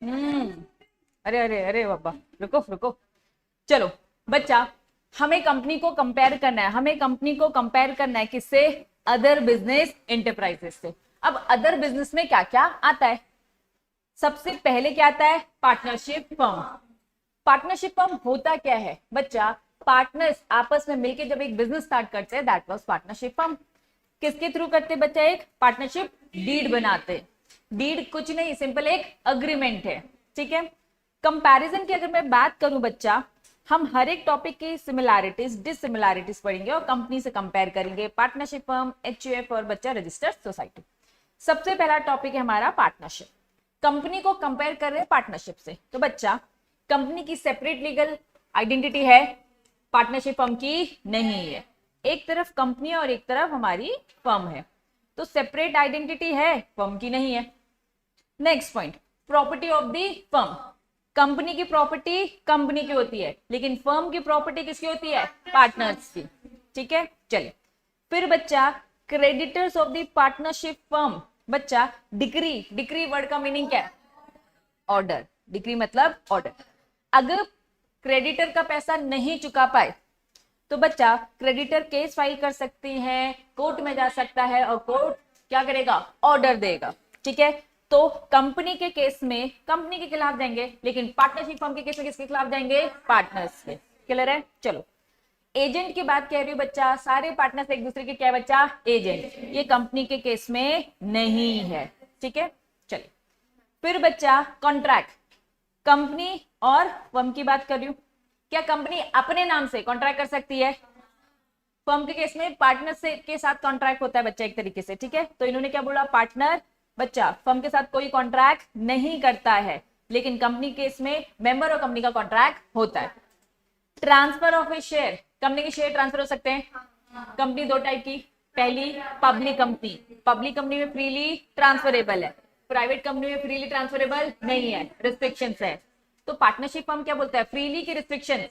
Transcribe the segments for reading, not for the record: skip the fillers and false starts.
अरे अरे अरे बाबा, रुको रुको। चलो बच्चा, हमें कंपनी को कंपेयर करना है, हमें कंपनी को कंपेयर करना है किससे? अदर बिजनेस एंटरप्राइजेस से। अब अदर बिजनेस में क्या क्या आता है? सबसे पहले क्या आता है? Partnership firm. पार्टनरशिप फर्म होता क्या है बच्चा? पार्टनर्स आपस में मिलकर जब एक बिजनेस स्टार्ट करते हैं, दैट वाज पार्टनरशिप फर्म। किसके थ्रू करते बच्चा? एक पार्टनरशिप डीड बनाते। डीड कुछ नहीं, सिंपल एक अग्रीमेंट है, ठीक है। कंपैरिजन की अगर मैं बात करूं बच्चा, हम हर एक टॉपिक की सिमिलैरिटीज डिससिमिलैरिटीज पढ़ेंगे और कंपनी से कंपेयर करेंगे, पार्टनरशिप फर्म, एचयूएफ और बच्चा रजिस्टर्ड सोसाइटी। सबसे पहला टॉपिक है हमारा पार्टनरशिप। कंपनी को कंपेयर कर रहे हैं पार्टनरशिप से, तो बच्चा कंपनी की सेपरेट लीगल आइडेंटिटी है, पार्टनरशिप फर्म की नहीं है। एक तरफ कंपनी और एक तरफ हमारी फर्म है, तो सेपरेट आइडेंटिटी है, फर्म की नहीं है। Next point, property of the firm. Company की प्रॉपर्टी कंपनी की होती है, लेकिन फर्म की प्रॉपर्टी किसकी होती है? पार्टनर्स की, ठीक है। चलिए फिर बच्चा, creditors of the partnership firm. बच्चा डिक्री, डिक्री वर्ड का मीनिंग क्या है? ऑर्डर। डिक्री मतलब ऑर्डर। अगर क्रेडिटर का पैसा नहीं चुका पाए तो बच्चा क्रेडिटर केस फाइल कर सकती है, कोर्ट में जा सकता है और कोर्ट क्या करेगा? ऑर्डर देगा, ठीक है। तो कंपनी के केस में कंपनी के खिलाफ जाएंगे, लेकिन पार्टनरशिप फर्म के केस में किसके खिलाफ जाएंगे? पार्टनर्स के। क्लियर है? चलो एजेंट की बात कह रही हूँ बच्चा, सारे पार्टनर्स एक दूसरे के क्या है बच्चा? एजेंट। ये कंपनी के केस में नहीं है, ठीक है। चलिए फिर बच्चा, कॉन्ट्रैक्ट। कंपनी और फर्म की बात कर रही हूँ, क्या कंपनी अपने नाम से कॉन्ट्रैक्ट कर सकती है? फर्म के केस में पार्टनर से के साथ कॉन्ट्रैक्ट होता है बच्चा एक तरीके से, ठीक है। तो इन्होंने क्या बोला? पार्टनर बच्चा फर्म के साथ कोई कॉन्ट्रैक्ट नहीं करता है, लेकिन कंपनी केस में मेंबर और कंपनी का कॉन्ट्रैक्ट होता है। Transfer of A share, company के शेयर ट्रांसफर हो सकते हैं। कंपनी दो टाइप की, पहली पब्लिक कंपनी, पब्लिक कंपनी में फ्रीली ट्रांसफरेबल है, प्राइवेट कंपनी में फ्रीली ट्रांसफरेबल नहीं है, रिस्ट्रिक्शंस है। तो पार्टनरशिप फर्म क्या बोलता है? फ्रीली की रिस्ट्रिक्शन?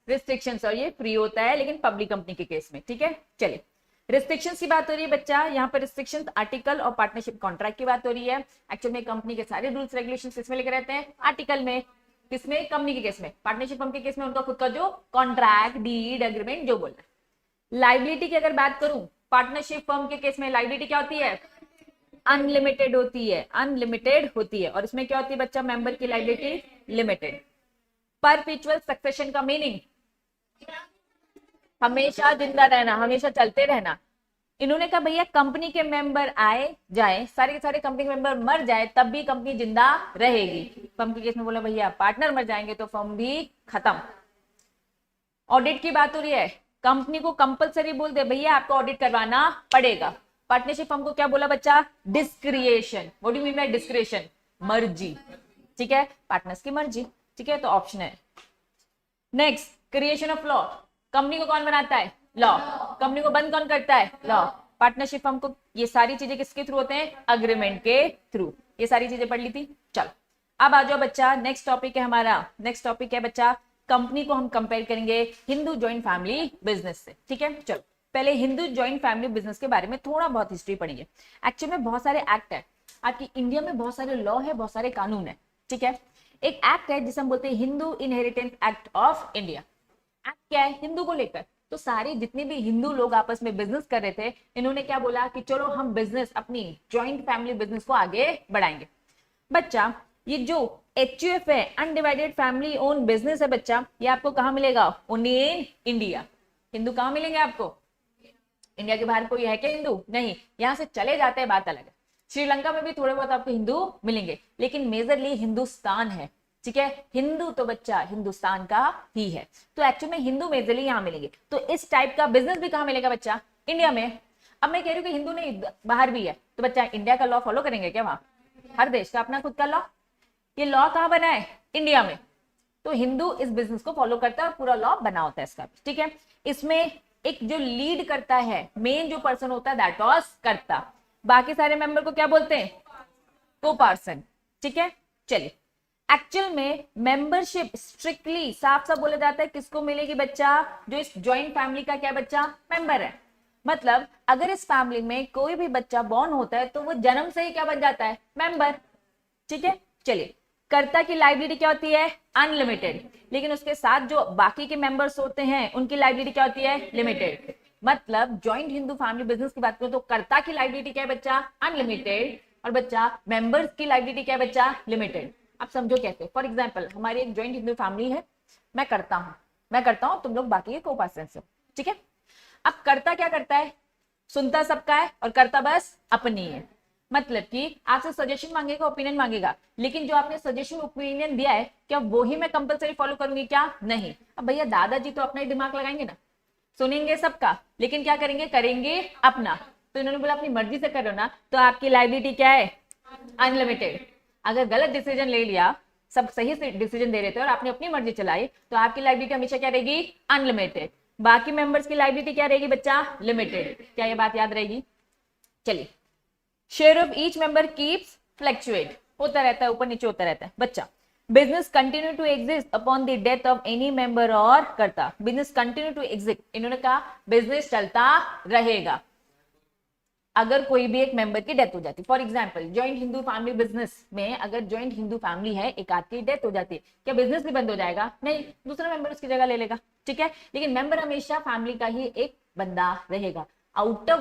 रिस्ट्रिक्शंस, और ये फ्री होता है लेकिन पब्लिक कंपनी के केस में, ठीक है। चलिए रिस्ट्रिक्शंस की बात हो रही है बच्चा, यहाँ पर रिस्ट्रिक्शंस आर्टिकल और पार्टनरशिप कॉन्ट्रैक्ट की बात हो रही है। एक्चुअल में कंपनी के सारे रूल्स रेगुलेशंस किसमें लिखे रहते हैं? आर्टिकल में। किसमें? कंपनी के केस में। पार्टनरशिप फर्म के केस में उनका खुद का जो कॉन्ट्रैक्ट, डीड, एग्रीमेंट जो बोलना है। लाइबिलिटी की अगर बात करूं, पार्टनरशिप फर्म के केस में लाइबिलिटी क्या होती है? अनलिमिटेड होती है, अनलिमिटेड होती है। और इसमें क्या होती है बच्चा? मेंबर की लाइबिलिटी लिमिटेड। परपेचुअल सक्सेशन का मीनिंग हमेशा जिंदा रहना, हमेशा चलते रहना। इन्होंने कहा भैया कंपनी के मेंबर आए जाए, सारे के सारे कंपनी के मेंबर मर जाए तब भी कंपनी जिंदा रहेगी। फर्म के केस में बोला भैया पार्टनर मर जाएंगे तो फर्म भी खत्म। ऑडिट की बात हो रही है, कंपनी को कंपलसरी बोल दे भैया आपको ऑडिट करवाना पड़ेगा। पार्टनरशिप फर्म को क्या बोला बच्चा? डिस्क्रिएशन। What do you mean by डिस्क्रिएशन? मर्जी, ठीक है, पार्टनर्स की मर्जी, ठीक है। तो ऑप्शन है। Next, creation of law. Company को कौन बनाता है? लॉ। कंपनी को बंद कौन करता है? लॉ। पार्टनरशिप फर्म को ये सारी चीजें किसके थ्रू होते हैं? अग्रीमेंट के थ्रू। ये सारी चीजें पढ़ ली थी। चलो अब आ जाओ बच्चा, नेक्स्ट टॉपिक है हमारा। नेक्स्ट टॉपिक है बच्चा, कंपनी को हम कंपेयर करेंगे हिंदू जॉइंट फैमिली बिजनेस से, ठीक है। चलो पहले हिंदू जॉइंट फैमिली बिजनेस के बारे में थोड़ा बहुत हिस्ट्री पढ़ेंगे। एक्चुअली में बहुत सारे एक्ट है आपकी इंडिया में, बहुत सारे लॉ है, बहुत सारे कानून है, ठीक है। एक एक्ट है जिसे हम बोलते हैं Hindu inheritance act of India. Act क्या है? हिंदू को लेकर। तो सारे जितने भी हिंदू लोग आपस में बिजनेस कर रहे थे, इन्होंने क्या बोला कि चलो हम बिजनेस, अपनी जॉइंट फैमिली बिजनेस को आगे बढ़ाएंगे। बच्चा ये जो एचयूएफ है, अनडिवाइडेड फैमिली ओन बिजनेस है बच्चा, ये आपको कहाँ मिलेगा? Only in India. हिंदू कहाँ मिलेंगे आपको? इंडिया के बाहर कोई है क्या हिंदू? नहीं। यहाँ से चले जाते हैं, बात अलग है। श्रीलंका में भी थोड़े बहुत आपको हिंदू मिलेंगे, लेकिन मेजरली हिंदुस्तान है, ठीक है। हिंदू तो बच्चा हिंदुस्तान का ही है, तो एक्चुअली में हिंदू मेजरली यहाँ मिलेंगे। तो इस टाइप का बिजनेस भी कहाँ मिलेगा बच्चा? इंडिया में। अब मैं कह रही हूँ कि हिंदू नहीं बाहर भी है, तो बच्चा इंडिया का लॉ फॉलो करेंगे क्या? वहां हर देश का अपना खुद का लॉ। ये लॉ कहाँ बना है? इंडिया में। तो हिंदू इस बिजनेस को फॉलो करता है और पूरा लॉ बना होता है इसका, ठीक है। इसमें एक जो लीड करता है, मेन जो पर्सन होता है, दैट वाज कर्ता। बाकी सारे मेंबर को क्या बोलते हैं? को पर्सन, ठीक है। चलिए एक्चुअल में मेंबरशिप स्ट्रिक्टली साफ साफ बोला जाता है किसको मिलेगी बच्चा? जो इस ज्वाइंट फैमिली का क्या बच्चा? मेंबर है। मतलब अगर इस फैमिली में कोई भी बच्चा बॉर्न होता है तो वो जन्म से ही क्या बन जाता है? मेंबर, ठीक है। चलिए, कर्ता की लायबिलिटी क्या होती है? अनलिमिटेड। लेकिन उसके साथ जो बाकी के मेंबर्स होते हैं उनकी लायबिलिटी क्या होती है? लिमिटेड। मतलब जॉइंट हिंदू फैमिली बिजनेस की बात करें तो कर्ता की लायबिलिटी क्या है बच्चा? अनलिमिटेड। और बच्चा मेंबर्स की लायबिलिटी क्या है बच्चा? लिमिटेड। आप समझो कैसे? फॉर एग्जाम्पल, हमारी एक जॉइंट हिंदू फैमिली है, मैं करता हूं, तुम लोग बाकी के को पर्सन हो, ठीक है। अब कर्ता क्या करता है? सुनता सबका है और करता बस अपनी है। मतलब कि आपसे सजेशन मांगेगा, ओपिनियन मांगेगा, लेकिन जो आपने सजेशन ओपिनियन दिया है क्या वो ही मैं कंपलसरी फॉलो करूंगी? क्या नहीं। अब भैया दादाजी तो अपना ही दिमाग लगाएंगे ना, सुनेंगे सबका, लेकिन क्या करेंगे? करेंगे अपना। तो इन्होंने बोला अपनी मर्जी से करो ना, तो आपकी लायबिलिटी क्या है? अनलिमिटेड। अगर गलत डिसीजन ले लिया, सब सही से डिसीजन दे रहे थे और आपने अपनी मर्जी चलाई, तो आपकी लायबिलिटी हमेशा क्या रहेगी? अनलिमिटेड। बाकी मेंबर्स की लायबिलिटी क्या रहेगी बच्चा? लिमिटेड। क्या ये बात याद रहेगी? चलिए, share of each member keeps fluctuate, होता रहता है, ऊपर नीचे होता रहता है बच्चा। Business continue to exist upon the death of any member और karta. Business continue to exist, इन्होंने कहा बिजनेस चलता रहेगा अगर कोई भी एक मेंबर की डेथ हो जाती। For example, joint Hindu family business में अगर ज्वाइंट हिंदू फैमिली है, एक आध की डेथ हो जाती है, क्या बिजनेस भी बंद हो जाएगा? नहीं, दूसरा मेंबर उसकी जगह ले लेगा, ठीक है। लेकिन मेंबर हमेशा फैमिली का ही एक बंदा रहेगा, आउट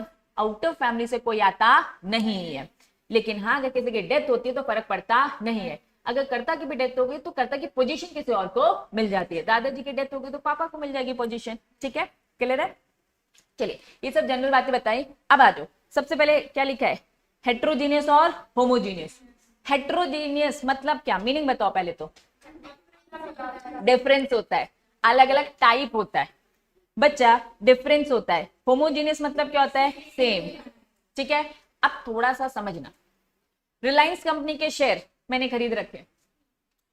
ऑफ फैमिली से कोई आता नहीं है। लेकिन हाँ, अगर किसी की डेथ होती है तो फर्क पड़ता नहीं है। अगर कर्ता की भी डेथ हो गई तो कर्ता की पोजीशन किसी और को मिल जाती है। दादाजी की डेथ हो गई तो पापा को मिल जाएगी पोजीशन, ठीक है। क्लियर है? चलिए, ये सब जनरल बातें बताई। अब आ जाओ, सबसे पहले क्या लिखा है? हेट्रोजीनियस और होमोजीनियस। हेट्रोजीनियस मतलब क्या? मीनिंग बताओ पहले तो। डिफरेंस होता है, अलग अलग टाइप होता है बच्चा, डिफरेंस होता है। होमोजीनियस मतलब क्या होता है? सेम, ठीक है। अब थोड़ा सा समझना, रिलायंस कंपनी के शेयर मैंने खरीद रखे,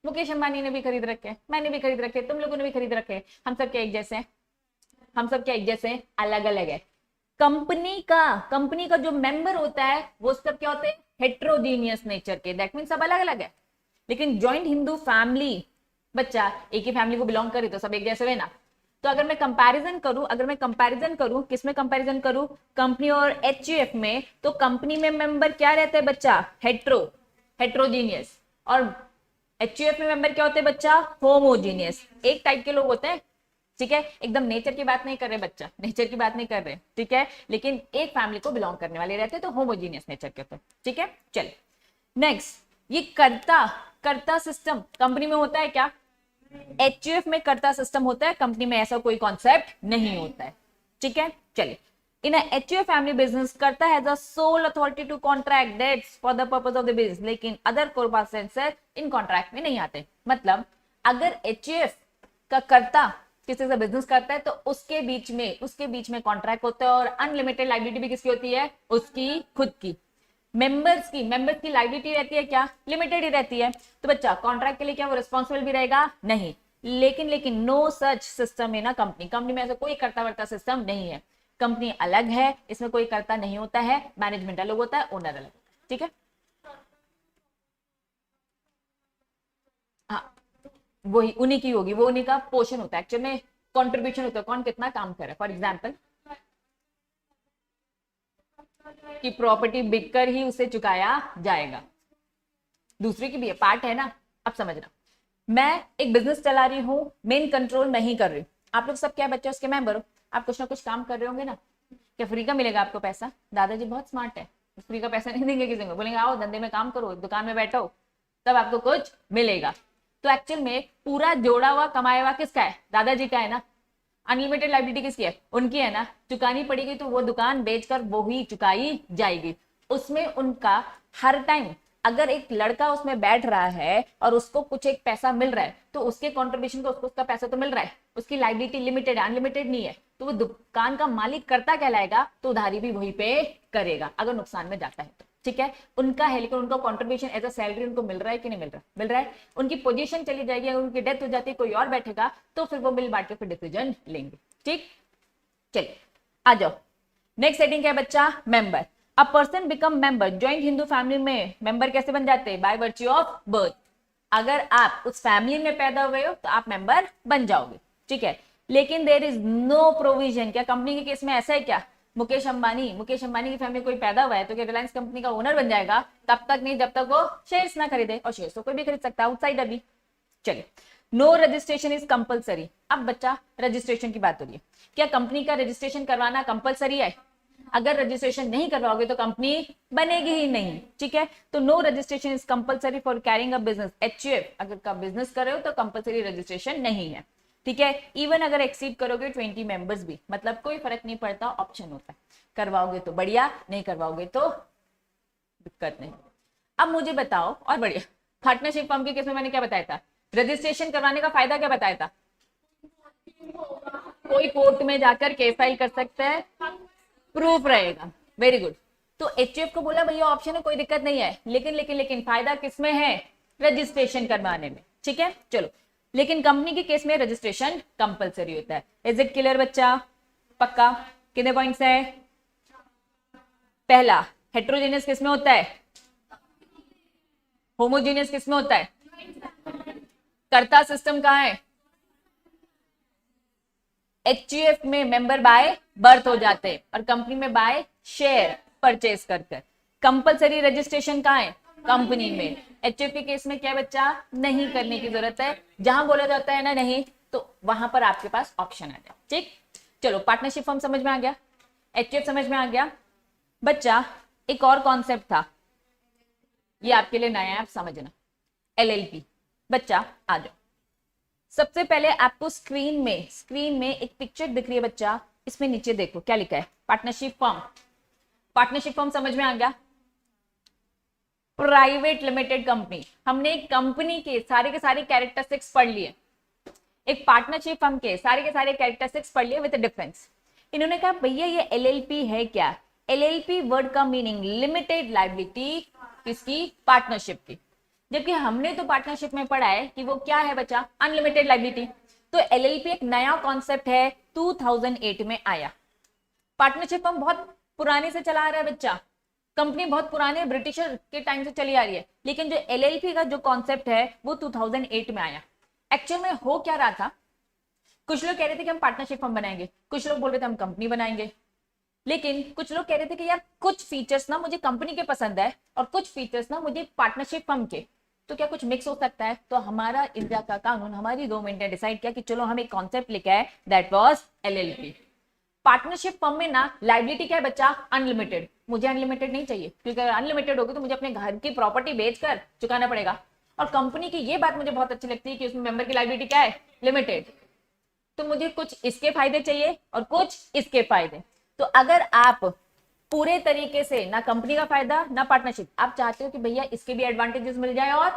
मुकेश अंबानी ने भी खरीद रखे, मैंने भी खरीद रखे, तुम लोगों ने भी खरीद रखे। हम सब क्या एक जैसे हैं? हम सब क्या एक जैसे हैं? अलग अलग है। कंपनी का जो मेंबर होता है वो सब क्या होते हैं? हेट्रोजीनियस नेचर के, दैट मीन सब अलग अलग है। लेकिन जॉइंट हिंदू फैमिली बच्चा एक ही फैमिली को बिलोंग करे तो सब एक जैसे हुए ना। तो अगर मैं कंपैरिजन करूं, किसमें कंपैरिजन करूं? कंपनी और एचयूएफ में, तो कंपनी में मेंबर क्या रहते हैं बच्चा? हेट्रोजीनियस। और एचयूएफ में मेंबर क्या होते हैं बच्चा? होमोजीनियस। एक टाइप के लोग होते हैं, ठीक है। एकदम नेचर की बात नहीं कर रहे बच्चा, नेचर की बात नहीं कर रहे, ठीक है। लेकिन एक फैमिली को बिलोंग करने वाले रहते हैं तो होमोजीनियस नेचर के होते हैं, ठीक है। चल नेक्स्ट, ये कर्ता सिस्टम कंपनी में होता है क्या? एचयूएफ में कर्ता सिस्टम होता है, कंपनी में ऐसा कोई कॉन्सेप्ट नहीं होता है, ठीक है। चलिए, in HUF family business karta has a sole authority to contract debts for the purpose of the business, लेकिन अदर कॉर्पोरेट्स इन कॉन्ट्रैक्ट में नहीं आते। मतलब अगर एचयूएफ का कर्ता किसी से बिजनेस करता है तो उसके बीच में कॉन्ट्रैक्ट होता है और अनलिमिटेड लायबिलिटी भी किसकी होती है? उसकी खुद की। मेंबर्स की लायबिलिटी रहती है क्या? लिमिटेड ही रहती है। तो बच्चा कॉन्ट्रैक्ट के लिए क्या वो रिस्पॉन्सिबल भी रहेगा? नहीं। लेकिन no such system in a company में ऐसा कोई कर्ता वर्ता सिस्टम नहीं है। कंपनी अलग है, इसमें कोई कर्ता नहीं होता है, मैनेजमेंट अलग होता है, ओनर अलग, ठीक है। हाँ, वही उन्हीं की होगी, वो उन्हीं का पोर्शन होता है, एक्चुअली में कंट्रीब्यूशन होता है, कौन कितना काम कर रहा है। फॉर एग्जाम्पल कि प्रॉपर्टी बिककर ही उसे चुकाया जाएगा, दूसरे की भी है, पार्ट है ना। अब समझना, मैं एक बिजनेस चला रही हूँ, मेन कंट्रोल मैं ही कर रही हूँ, आप लोग सब क्या बच्चे उसके मेंबर हो, आप कुछ ना कुछ काम कर रहे होंगे ना। क्या फ्री का मिलेगा आपको पैसा? दादाजी बहुत स्मार्ट है, फ्री का पैसा नहीं देंगे किसी को, बोलेंगे आओ धंधे में काम करो, दुकान में बैठो, तब आपको कुछ मिलेगा। तो एक्चुअल में पूरा जोड़ा हुआ कमाया हुआ किसका है? दादाजी का है ना। अनलिमिटेड लायबिलिटी किसकी है? उनकी है ना। चुकानी पड़ेगी तो वो दुकान बेचकर वो ही चुकाई जाएगी। उसमें उनका हर टाइम, अगर एक लड़का उसमें बैठ रहा है और उसको कुछ एक पैसा मिल रहा है तो उसके कंट्रीब्यूशन को उसको उसका पैसा तो मिल रहा है, उसकी लायबिलिटी लिमिटेड है, अनलिमिटेड नहीं है। तो वो दुकान का मालिक करता कहलाएगा, तो उधारी भी वहीं पे करेगा अगर नुकसान में जाता है तो, ठीक है। उनका है, लेकिन उनका कंट्रीब्यूशन एज अ सैलरी उनको मिल रहा है कि नहीं मिल रहा? मिल रहा है। उनकी पोजीशन चली जाएगी, अगर उनकी डेथ हो जाती है कोई और बैठेगा तो फिर वो मिल बांट के फिर डिसीजन लेंगे, ठीक। चलिए आ जाओ, नेक्स्ट हेडिंग क्या है बच्चा? Member. A person become member, joint Hindu family में मेंबर कैसे बन जाते हैं? By virtue of birth. अगर आप उस फैमिली में पैदा हुए हो तो आप मेंबर बन जाओगे, ठीक है। लेकिन देयर इज नो प्रोविजन, क्या कंपनी के केस में ऐसा है क्या? मुकेश अंबानी की फैमिली कोई पैदा हुआ है तो क्या रिलायंस कंपनी का ओनर बन जाएगा? तब तक नहीं जब तक वो शेयर्स ना खरीदे, और शेयर्स तो कोई भी खरीद सकता है, आउटसाइडर भी। चलिए, नो रजिस्ट्रेशन इज कंपलसरी। अब बच्चा रजिस्ट्रेशन की बात हो रही है, क्या कंपनी का रजिस्ट्रेशन करवाना कंपलसरी है? अगर रजिस्ट्रेशन नहीं करवाओगे तो कंपनी बनेगी ही नहीं, ठीक है। तो no registration is compulsory for carrying a business. HUF अगर का बिजनेस कर रहे हो तो कंपलसरी रजिस्ट्रेशन नहीं है, ठीक है। इवन अगर एक्सीड करोगे 20 मेंबर्स भी, मतलब कोई फर्क नहीं पड़ता, ऑप्शन होता है। करवाओगे तो बढ़िया, नहीं करवाओगे तो दिक्कत नहीं। अब मुझे बताओ, और बढ़िया, पार्टनरशिप फर्म के केस में मैंने क्या बताया था? रजिस्ट्रेशन करवाने का फायदा क्या बताया था? कोई कोर्ट में जाकर केस फाइल कर सकते हैं, प्रूफ रहेगा। Very good. तो एचयूएफ को बोला भैया ऑप्शन है, कोई दिक्कत नहीं है, लेकिन लेकिन लेकिन फायदा किसमें है? रजिस्ट्रेशन करवाने में, ठीक है। चलो, लेकिन कंपनी के केस में रजिस्ट्रेशन कंपलसरी होता है। इज इट क्लियर बच्चा? पक्का? कितने पॉइंट्स है? पहला, हेट्रोजेनियस किसमें होता है? होमोजेनियस किसमें होता है? कर्ता सिस्टम कहां है? एचयूएफ में मेंबर बाय बर्थ हो जाते हैं और कंपनी में बाय शेयर परचेज करके। कंपलसरी रजिस्ट्रेशन कहां है? कंपनी में। एचयूएफ के केस में क्या बच्चा? नहीं करने की जरूरत है, जहां बोला जाता है ना नहीं, तो वहां पर आपके पास ऑप्शन आ जाए, ठीक। चलो, पार्टनरशिप फर्म समझ में आ गया, एचयूएफ समझ में आ गया। बच्चा एक और कॉन्सेप्ट था, ये आपके लिए नया है, आप समझना, एलएलपी। बच्चा आ जाओ, सबसे पहले आपको स्क्रीन में एक पिक्चर दिख रही है बच्चा, इसमें नीचे देखो क्या लिखा है? Partnership firm. पार्टनरशिप फर्म समझ में आ गया? Private limited company. हमने कंपनी के सारे कैरेक्टरिस्टिक्स पढ़ लिए, एक पार्टनरशिप फर्म के सारे कैरेक्टरिस्टिक्स पढ़ लिए विद डिफरेंस। इन्होंने कहा भैया ये एलएलपी है क्या? एलएलपी वर्ड का मीनिंग लिमिटेड लायबिलिटी, किसकी? पार्टनरशिप की। जबकि हमने तो पार्टनरशिप में पढ़ा है कि वो क्या है बच्चा? Unlimited liability. तो एलएलपी एक नया कॉन्सेप्ट है, 2008 में आया। पार्टनरशिप फर्म बहुत पुराने से चला आ रहा है बच्चा, कंपनी बहुत पुराने ब्रिटिशर के टाइम से चली आ रही है, लेकिन जो एलएलपी का जो कॉन्सेप्ट है वो 2008 में आया। एक्चुअल में हो क्या रहा था? कुछ लोग कह रहे थे कि हम पार्टनरशिप फर्म बनाएंगे, कुछ लोग बोल रहे थे हम कंपनी बनाएंगे, लेकिन कुछ लोग कह रहे थे कि यार कुछ फीचर्स ना मुझे कंपनी के पसंद है और कुछ फीचर्स ना मुझे पार्टनरशिप फर्म के, तो क्या कुछ मिक्स हो सकता है? तो हमारा इंडिया का कानून, हमारी गवर्नमेंट ने डिसाइड किया कि चलो हम एक कॉन्सेप्ट लेके आए, that was LLP. Partnership firm में ना लायबिलिटी क्या है बच्चा? अनलिमिटेड। मुझे अनलिमिटेड नहीं चाहिए, क्योंकि अगर अनलिमिटेड होगी तो मुझे अपने घर की प्रॉपर्टी बेचकर चुकाना पड़ेगा। और कंपनी की ये बात मुझे बहुत अच्छी लगती है कि उसमें मेंबर की लायबिलिटी क्या है? लिमिटेड। तो मुझे कुछ इसके फायदे चाहिए और कुछ इसके फायदे। तो अगर आप पूरे तरीके से ना कंपनी का फायदा ना पार्टनरशिप, आप चाहते हो कि भैया इसके भी एडवांटेजेस मिल जाए और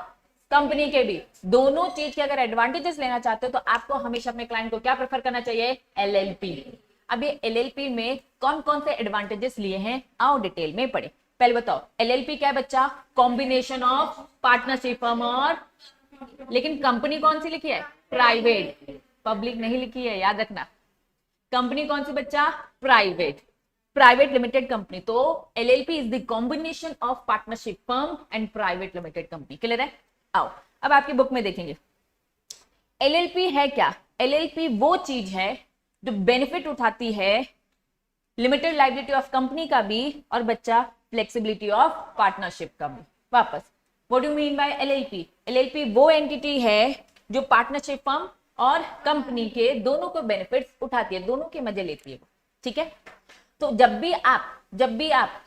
कंपनी के भी, दोनों चीज के अगर एडवांटेजेस लेना चाहते हो तो आपको हमेशा अपने क्लाइंट को क्या प्रेफर करना चाहिए? एलएलपी। अब ये एलएलपी में कौन कौन से एडवांटेजेस लिए हैं, आओ डिटेल में पढ़े। पहले बताओ एलएलपी क्या है बच्चा? कॉम्बिनेशन ऑफ पार्टनरशिप फर्म और, लेकिन कंपनी कौन सी लिखी है? प्राइवेट, पब्लिक नहीं लिखी है, याद रखना। कंपनी कौन सी बच्चा? Private limited company. तो LLP is the combination of partnership firm and private limited company. Clear है? आओ अब आपकी बुक में देखेंगे एलएलपी है क्या। एलएलपी वो चीज है जो बेनिफिट उठाती है लिमिटेड लायबिलिटी ऑफ कंपनी का भी और बच्चा फ्लेक्सिबिलिटी ऑफ पार्टनरशिप का भी। वापस, what do you mean by LLP? LLP वो एंटिटी है जो पार्टनरशिप फर्म और कंपनी के दोनों को बेनिफिट्स उठाती है, दोनों के मजे लेती है, ठीक है। तो जब भी आप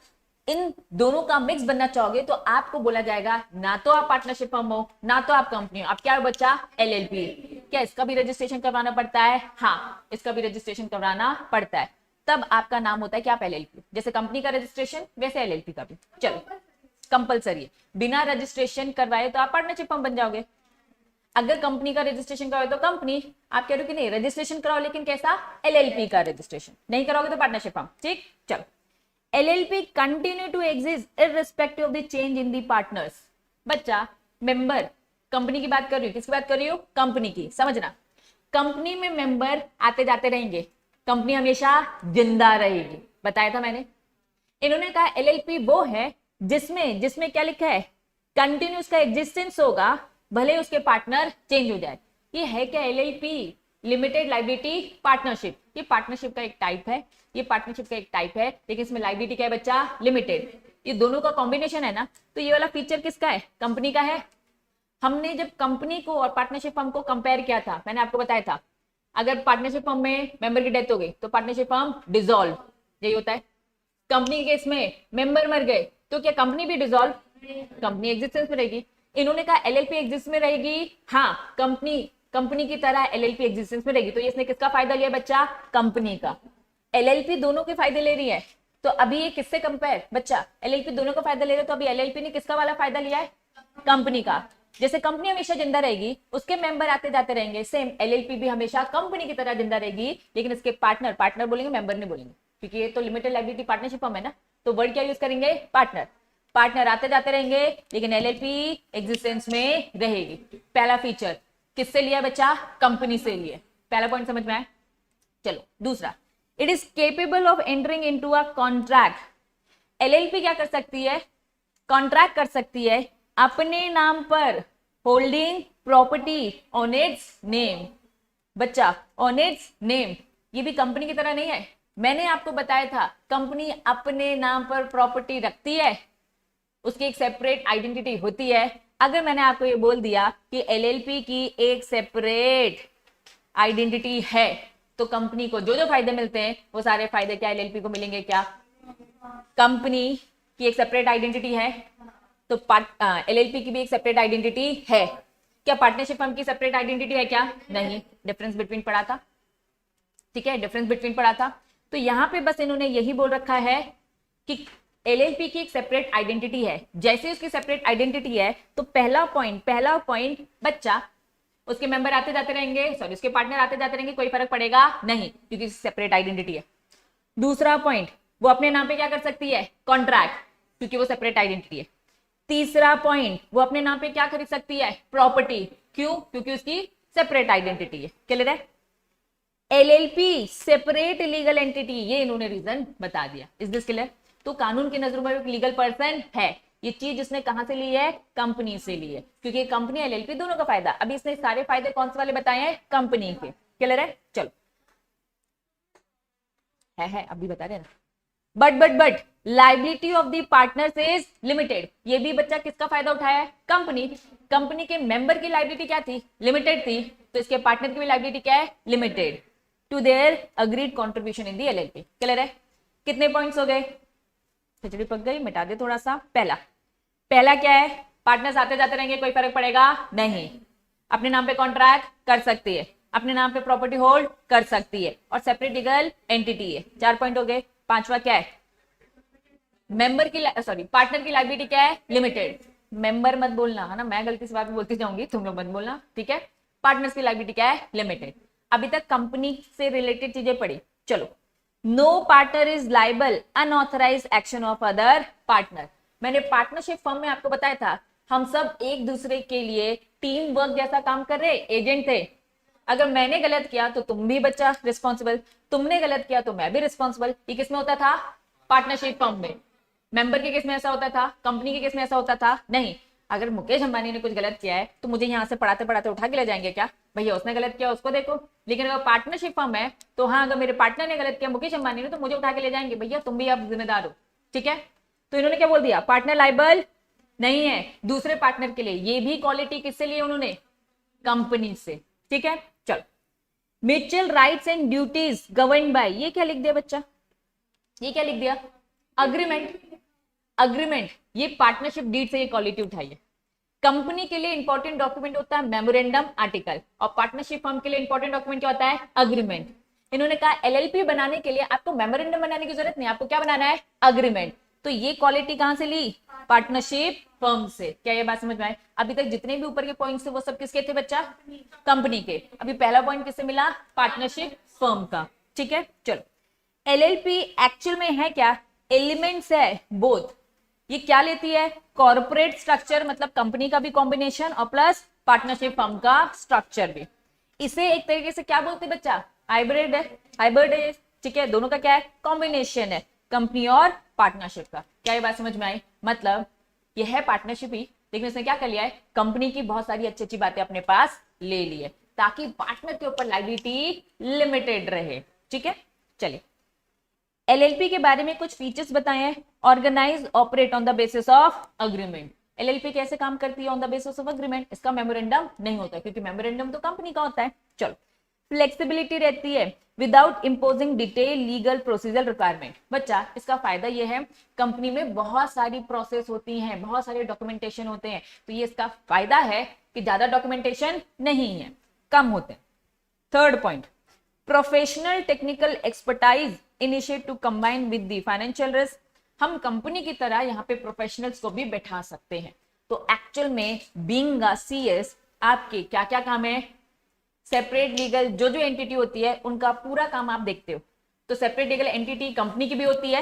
इन दोनों का मिक्स बनना चाहोगे तो आपको बोला जाएगा ना तो आप पार्टनरशिप फर्म हो ना तो आप कंपनी हो, आप क्या हो बच्चा? एलएलपी। क्या इसका भी रजिस्ट्रेशन करवाना पड़ता है? हाँ, इसका भी रजिस्ट्रेशन करवाना पड़ता है, तब आपका नाम होता है क्या? एलएलपी। जैसे कंपनी का रजिस्ट्रेशन वैसे एलएलपी का भी। चलो, कंपलसरी है, बिना रजिस्ट्रेशन करवाए तो आप पार्टनरशिप फर्म बन जाओगे। अगर कंपनी का रजिस्ट्रेशन कराओ तो कंपनी, आप कह रहे हो कि नहीं रजिस्ट्रेशन कराओ लेकिन कैसा? एलएलपी का रजिस्ट्रेशन। नहीं कराओगे तो पार्टनरशिप फर्म, ठीक। चलो, LLP continue to exist irrespective of the change in the partners। बच्चा मेंबर, कंपनी की बात कर रही हूँ, किसकी बात कर रही हूँ? कंपनी की। समझना, कंपनी में मेंबर आते जाते रहेंगे, कंपनी हमेशा जिंदा रहेगी, बताया था मैंने। इन्होंने कहा LLP वो है जिसमें क्या लिखा है? कंटिन्यूस का एग्जिस्टेंस होगा, भले उसके पार्टनर चेंज हो जाए। ये है क्या LLP? लिमिटेड लाइबिलिटी पार्टनरशिप, ये पार्टनरशिप का एक टाइप है, ये पार्टनरशिप का एक टाइप है, लेकिन इसमें लाइबिलिटी क्या है बच्चा, लिमिटेड। ये दोनों का कॉम्बिनेशन है ना, तो ये वाला फीचर किसका है, कंपनी का है। हमने जब कंपनी को और पार्टनरशिप फर्म को कंपेयर किया था, मैंने आपको बताया था अगर पार्टनरशिप फर्म में मेंबर की डेथ हो गई तो पार्टनरशिप फर्म डिसॉल्व, यही होता है। कंपनी के केस में मेंबर मर गए तो क्या कंपनी भी डिसॉल्व, कंपनी एग्जिस्टेंस में रहेगी। इन्होंने कहा एलएलपी एग्जिस्ट में रहेगी, हाँ कंपनी की तरह एलएलपी एग्जिस्टेंस में रहेगी। तो इसने किसका फायदा लिया बच्चा, कंपनी का। एलएलपी दोनों के फायदे ले रही है, तो अभी ये किससे कंपेयर बच्चा, एलएलपी दोनों का फायदा ले रहा है, तो अभी एलएलपी ने किसका वाला फायदा लिया है, कंपनी का। जैसे कंपनी हमेशा जिंदा रहेगी, उसके मेंबर आते जाते रहेंगे, सेम एलएलपी भी हमेशा कंपनी की तरह जिंदा रहेगी, लेकिन इसके पार्टनर बोलेंगे, मेंबर नहीं बोलेंगे, क्योंकि ये तो लिमिटेड लायबिलिटी पार्टनरशिप फर्म है ना, तो वर्ड क्या यूज करेंगे, पार्टनर आते जाते रहेंगे, लेकिन एलएलपी एग्जिस्टेंस में रहेगी। पहला फीचर किससे लिया बच्चा, कंपनी से लिए, पहला पॉइंट समझ में आया। चलो दूसरा, it is capable of entering into a contract. LLP क्या कर सकती है, कॉन्ट्रैक्ट कर सकती है अपने नाम पर, holding property on it's name. बच्चा ऑन इट्स नेम, ये भी कंपनी की तरह नहीं है। मैंने आपको बताया था कंपनी अपने नाम पर प्रॉपर्टी रखती है, उसकी एक सेपरेट आइडेंटिटी होती है। अगर मैंने आपको ये बोल दिया कि एलएलपी की एक सेपरेट आइडेंटिटी है, तो कंपनी को जो जो फायदे मिलते हैं वो सारे फायदे क्या एलएलपी को मिलेंगे, क्या कंपनी की एक सेपरेट आइडेंटिटी है, तो एलएलपी की भी एक सेपरेट आइडेंटिटी है। क्या पार्टनरशिप फर्म की सेपरेट आइडेंटिटी है, क्या नहीं, डिफरेंस बिटवीन पढ़ा था, ठीक है, डिफरेंस बिटवीन पढ़ा था। तो यहां पे बस इन्होंने यही बोल रखा है कि एलएलपी की एक सेपरेट आइडेंटिटी है। जैसे उसकी सेपरेट आइडेंटिटी है तो पहला पॉइंट बच्चा, उसके मेंबर आते जाते रहेंगे, सॉरी उसके पार्टनर आते जाते रहेंगे, कोई फर्क पड़ेगा नहीं, क्योंकि सेपरेट आइडेंटिटी है। दूसरा पॉइंट, वो अपने नाम पे क्या कर सकती है, कॉन्ट्रैक्ट, क्योंकि वो सेपरेट आइडेंटिटी है। तीसरा पॉइंट, वो अपने नाम पे क्या खरीद सकती है, प्रॉपर्टी, क्यों, क्योंकि उसकी सेपरेट आइडेंटिटी है। क्लियर है, एलएलपी सेपरेट लीगल एंटिटी, ये इन्होंने रीजन बता दिया। Is this clear. तो कानून की नजरों में एक लीगल पर्सन है, ये चीज जिसने कहां से ली है, कंपनी से ली है, क्योंकि कंपनी एलएलपी दोनों का फायदा। अभी इसने सारे फायदे कौन से वाले बताए हैं, कंपनी के। क्लियर है, चलो है अभी बता रहे ना। But liability of the partners is limited, ये भी बच्चा किसका फायदा उठाया है, कंपनी के मेंबर की लाइबिलिटी क्या थी, लिमिटेड थी, तो इसके पार्टनर की भी लाइबिलिटी क्या है, limited, to their agreed contribution in the LLP. Clear है, कितने पॉइंट्स हो गए, खिचड़ी पक गई, मिटा दे थोड़ा सा। पहला क्या है, पार्टनर्स आते जाते रहेंगे, कोई फर्क पड़ेगा नहीं, अपने नाम पे कॉन्ट्रैक्ट कर सकती है, अपने नाम पे प्रॉपर्टी होल्ड कर सकती है, और सेपरेट लीगल एंटिटी है। 4 पॉइंट हो गए। पांचवा क्या है, पार्टनर की लायबिलिटी क्या है, लिमिटेड। मेंबर मत बोलना है ना, मैं गलती से बात बोलती जाऊंगी, तुम लोग मत बोलना, ठीक है। पार्टनर्स की लायबिलिटी क्या है, लिमिटेड। अभी तक कंपनी से रिलेटेड चीजें पढ़ी। चलो, no partner is liable unauthorized action of other partner. मैंने पार्टनरशिप फर्म में आपको बताया था, हम सब एक दूसरे के लिए टीम वर्क जैसा काम कर रहे, एजेंट थे। अगर मैंने गलत किया तो तुम भी बच्चा रिस्पॉन्सिबल, तुमने गलत किया तो मैं भी रिस्पॉन्सिबल। ये किसमें होता था, पार्टनरशिप फर्म में। मेंबर के केस में ऐसा होता था, कंपनी के केस में ऐसा होता था नहीं। अगर मुकेश अंबानी ने कुछ गलत किया है तो मुझे यहाँ से पढ़ाते पढ़ाते उठा के ले जाएंगे क्या, भैया उसने गलत किया उसको देखो। लेकिन अगर पार्टनरशिप फर्म है तो हाँ, अगर मेरे पार्टनर ने गलत किया मुकेश अंबानी ने, तो मुझे उठा के ले जाएंगे, भैया तुम भी अब जिम्मेदार हो, ठीक है। तो इन्होंने क्या बोल दिया, पार्टनर लाइबल नहीं है दूसरे पार्टनर के लिए। ये भी क्वालिटी किससे ली उन्होंने, कंपनी से, ठीक है। चलो, mutual rights and duties govern by, ये क्या लिख दिया बच्चा, ये क्या लिख दिया, अग्रीमेंट। ये पार्टनरशिप डीड से ये क्वालिटी उठाई है। कंपनी के लिए इंपॉर्टेंट डॉक्यूमेंट होता है मेमोरेंडम आर्टिकल, और पार्टनरशिप फर्म के लिए इंपॉर्टेंट डॉक्यूमेंट क्या होता है, अग्रीमेंट। इन्होंने कहा एलएलपी बनाने के लिए आपको मेमोरेंडम बनाने की जरूरत नहीं, आपको क्या बनाना है, अग्रीमेंट। तो ये क्वालिटी कहां से ली, पार्टनरशिप फर्म से। क्या ये बात समझ में आए। अभी तक जितने भी ऊपर के पॉइंट्स थे वो सब किसके थे बच्चा, कंपनी के। अभी पहला पॉइंट किससे मिला, पार्टनरशिप फर्म का, ठीक है। चलो, एलएलपी एक्चुअल में है क्या, एलिमेंट्स है बोथ। ये क्या लेती है, कॉर्पोरेट स्ट्रक्चर, मतलब कंपनी का भी कॉम्बिनेशन, और प्लस पार्टनरशिप फर्म का स्ट्रक्चर भी। इसे एक तरीके से क्या बोलते हैं बच्चा, हाइब्रिड है, ठीक है। दोनों का क्या है, कॉम्बिनेशन है, कंपनी और पार्टनरशिप का। क्या ये बात समझ में आई, मतलब यह है पार्टनरशिप ही, लेकिन इसने क्या कर लिया है, कंपनी की बहुत सारी अच्छी अच्छी बातें अपने पास ले ली है। ताकि पार्टनर के ऊपर लायबिलिटी लिमिटेड रहे। ठीक है, चलिए एलएलपी के बारे में कुछ फीचर्स बताए हैं। Organize operate on the basis of agreement. LLP कैसे काम करती है? On the basis of agreement. इसका मेमोरेंडम नहीं होता क्योंकि मेमोरेंडम तो कंपनी का होता है। चलो, फ्लेक्सिबिलिटी रहती है without imposing detail legal procedure requirement. बच्चा इसका फायदा ये है, कंपनी में बहुत सारी प्रोसेस होती हैं, बहुत सारे डॉक्यूमेंटेशन होते हैं, तो ये इसका फायदा है कि ज्यादा डॉक्यूमेंटेशन नहीं है, कम होते हैं। Third point, professional technical expertise initiate to combine with the financial risk. हम कंपनी की तरह यहाँ पे प्रोफेशनल्स को भी बैठा सकते हैं। तो एक्चुअल में बीइंग अ सीएस आपके क्या क्या काम है? सेपरेट लीगल जो जो एंटिटी होती है उनका पूरा काम आप देखते हो। तो सेपरेट लीगल एंटिटी कंपनी की भी होती है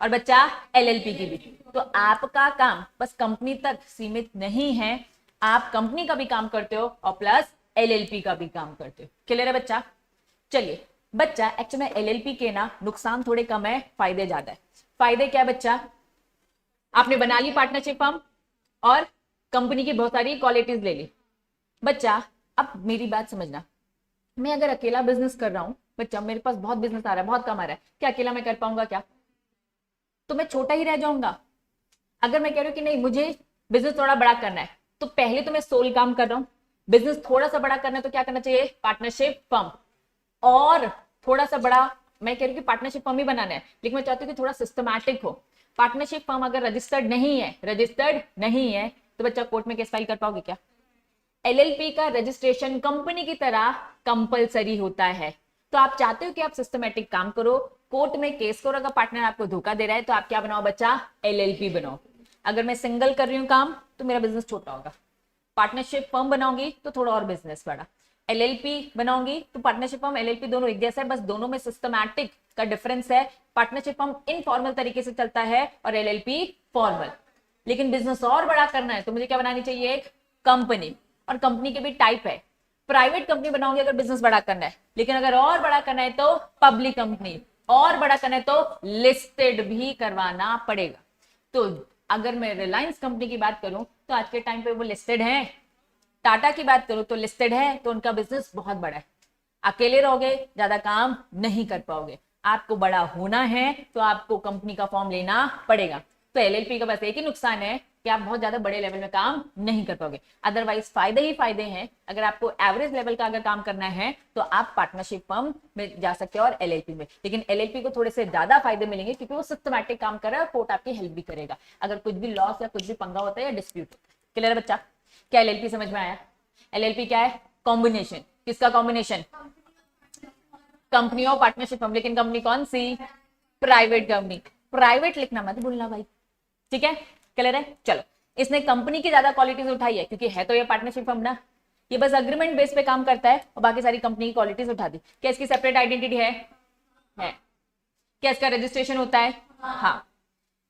और बच्चा एलएलपी की भी। तो आपका काम बस कंपनी तक सीमित नहीं है, आप कंपनी का भी काम करते हो और प्लस एलएलपी का भी काम करते हो। क्लियर है बच्चा? चलिए बच्चा एक्चुअली में एलएलपी के ना नुकसान थोड़े कम है, फायदे ज्यादा है। फायदे क्या बच्चा? आपने बना ली पार्टनरशिप फर्म और कंपनी की बहुत सारी क्वालिटीज ले ली। बच्चा अब मेरी बात समझना, मैं अगर अकेला बिजनेस कर रहा हूं बच्चा, मेरे पास बहुत बिजनेस आ रहा है, बहुत कम आ रहा है, क्या अकेला मैं कर पाऊंगा क्या? तो मैं छोटा ही रह जाऊंगा। अगर मैं कह रही हूँ कि नहीं मुझे बिजनेस थोड़ा बड़ा करना है, तो पहले तो मैं सोल काम कर रहा हूँ, बिजनेस थोड़ा सा बड़ा करना है तो क्या करना चाहिए? Partnership firm. और थोड़ा सा बड़ा मैं कह रही हूँ कि पार्टनरशिप फर्म ही बनाना है, लेकिन मैं चाहती हूँ कि थोड़ा सिस्टमैटिक हो। पार्टनरशिप फर्म अगर रजिस्टर्ड नहीं है तो बच्चा कोर्ट में केस फाइल कर पाओगे क्या? एलएलपी का रजिस्ट्रेशन कंपनी की तरह कंपलसरी होता है। तो आप चाहते हो कि आप सिस्टमैटिक काम करो, कोर्ट में केस करो, अगर पार्टनर आपको धोखा दे रहा है तो आप क्या बनाओ बच्चा? एलएलपी बनाओ। अगर मैं सिंगल कर रही हूँ काम तो मेरा बिजनेस छोटा होगा, पार्टनरशिप फर्म बनाऊंगी तो थोड़ा और बिजनेस बड़ा, एलएलपी बनाऊंगी तो पार्टनरशिप फर्म एलएलपी दोनों एक जैसा है, बस दोनों में सिस्टमैटिक का डिफरेंस है। पार्टनरशिप फर्म इनफॉर्मल तरीके से चलता है और एलएलपी फॉर्मल। लेकिन बिजनेस और बड़ा करना है तो मुझे क्या बनानी चाहिए? एक कंपनी। और कंपनी के भी टाइप है, प्राइवेट कंपनी बनाओगे अगर बिजनेस बड़ा करना है, लेकिन अगर और बड़ा करना है तो पब्लिक कंपनी, और बड़ा करना है तो लिस्टेड भी करवाना पड़ेगा। तो अगर मैं रिलायंस कंपनी की बात करूं तो आज के टाइम पे वो लिस्टेड है, टाटा की बात करूं तो लिस्टेड है, तो उनका बिजनेस बहुत बड़ा है। अकेले रहोगे ज्यादा काम नहीं कर पाओगे, आपको बड़ा होना है तो आपको कंपनी का फॉर्म लेना पड़ेगा। तो एलएलपी का बस एक ही नुकसान है कि आप बहुत ज्यादा बड़े लेवल में काम नहीं कर पाओगे, अदरवाइज फायदे ही फायदे हैं। अगर आपको एवरेज लेवल का अगर काम करना है तो आप पार्टनरशिप फर्म में जा सकते हो और एलएलपी में, लेकिन एलएलपी को थोड़े से ज्यादा फायदे मिलेंगे क्योंकि वो सिस्टमैटिक काम कर रहा है और कोर्ट आपकी हेल्प भी करेगा अगर कुछ भी लॉस या कुछ भी पंगा होता है या डिस्प्यूट होता है। क्लियर है बच्चा? क्या एलएलपी समझ में आया? एलएलपी क्या है? कॉम्बिनेशन। किसका कॉम्बिनेशन? कंपनी और पार्टनरशिप फर्म। लेकिन कंपनी कौन सी? Private company. प्राइवेट लिखना मत भूलना भाई, ठीक है? क्लियर है? चलो, इसने कंपनी की ज्यादा क्वालिटीज उठाई है क्योंकि है तो ये पार्टनरशिप फर्म ना, ये बस अग्रीमेंट बेस पे काम करता है और बाकी सारी कंपनी की क्वालिटीज उठा दी। क्या इसकी सेपरेट आइडेंटिटी है? क्या इसका रजिस्ट्रेशन होता है? हाँ।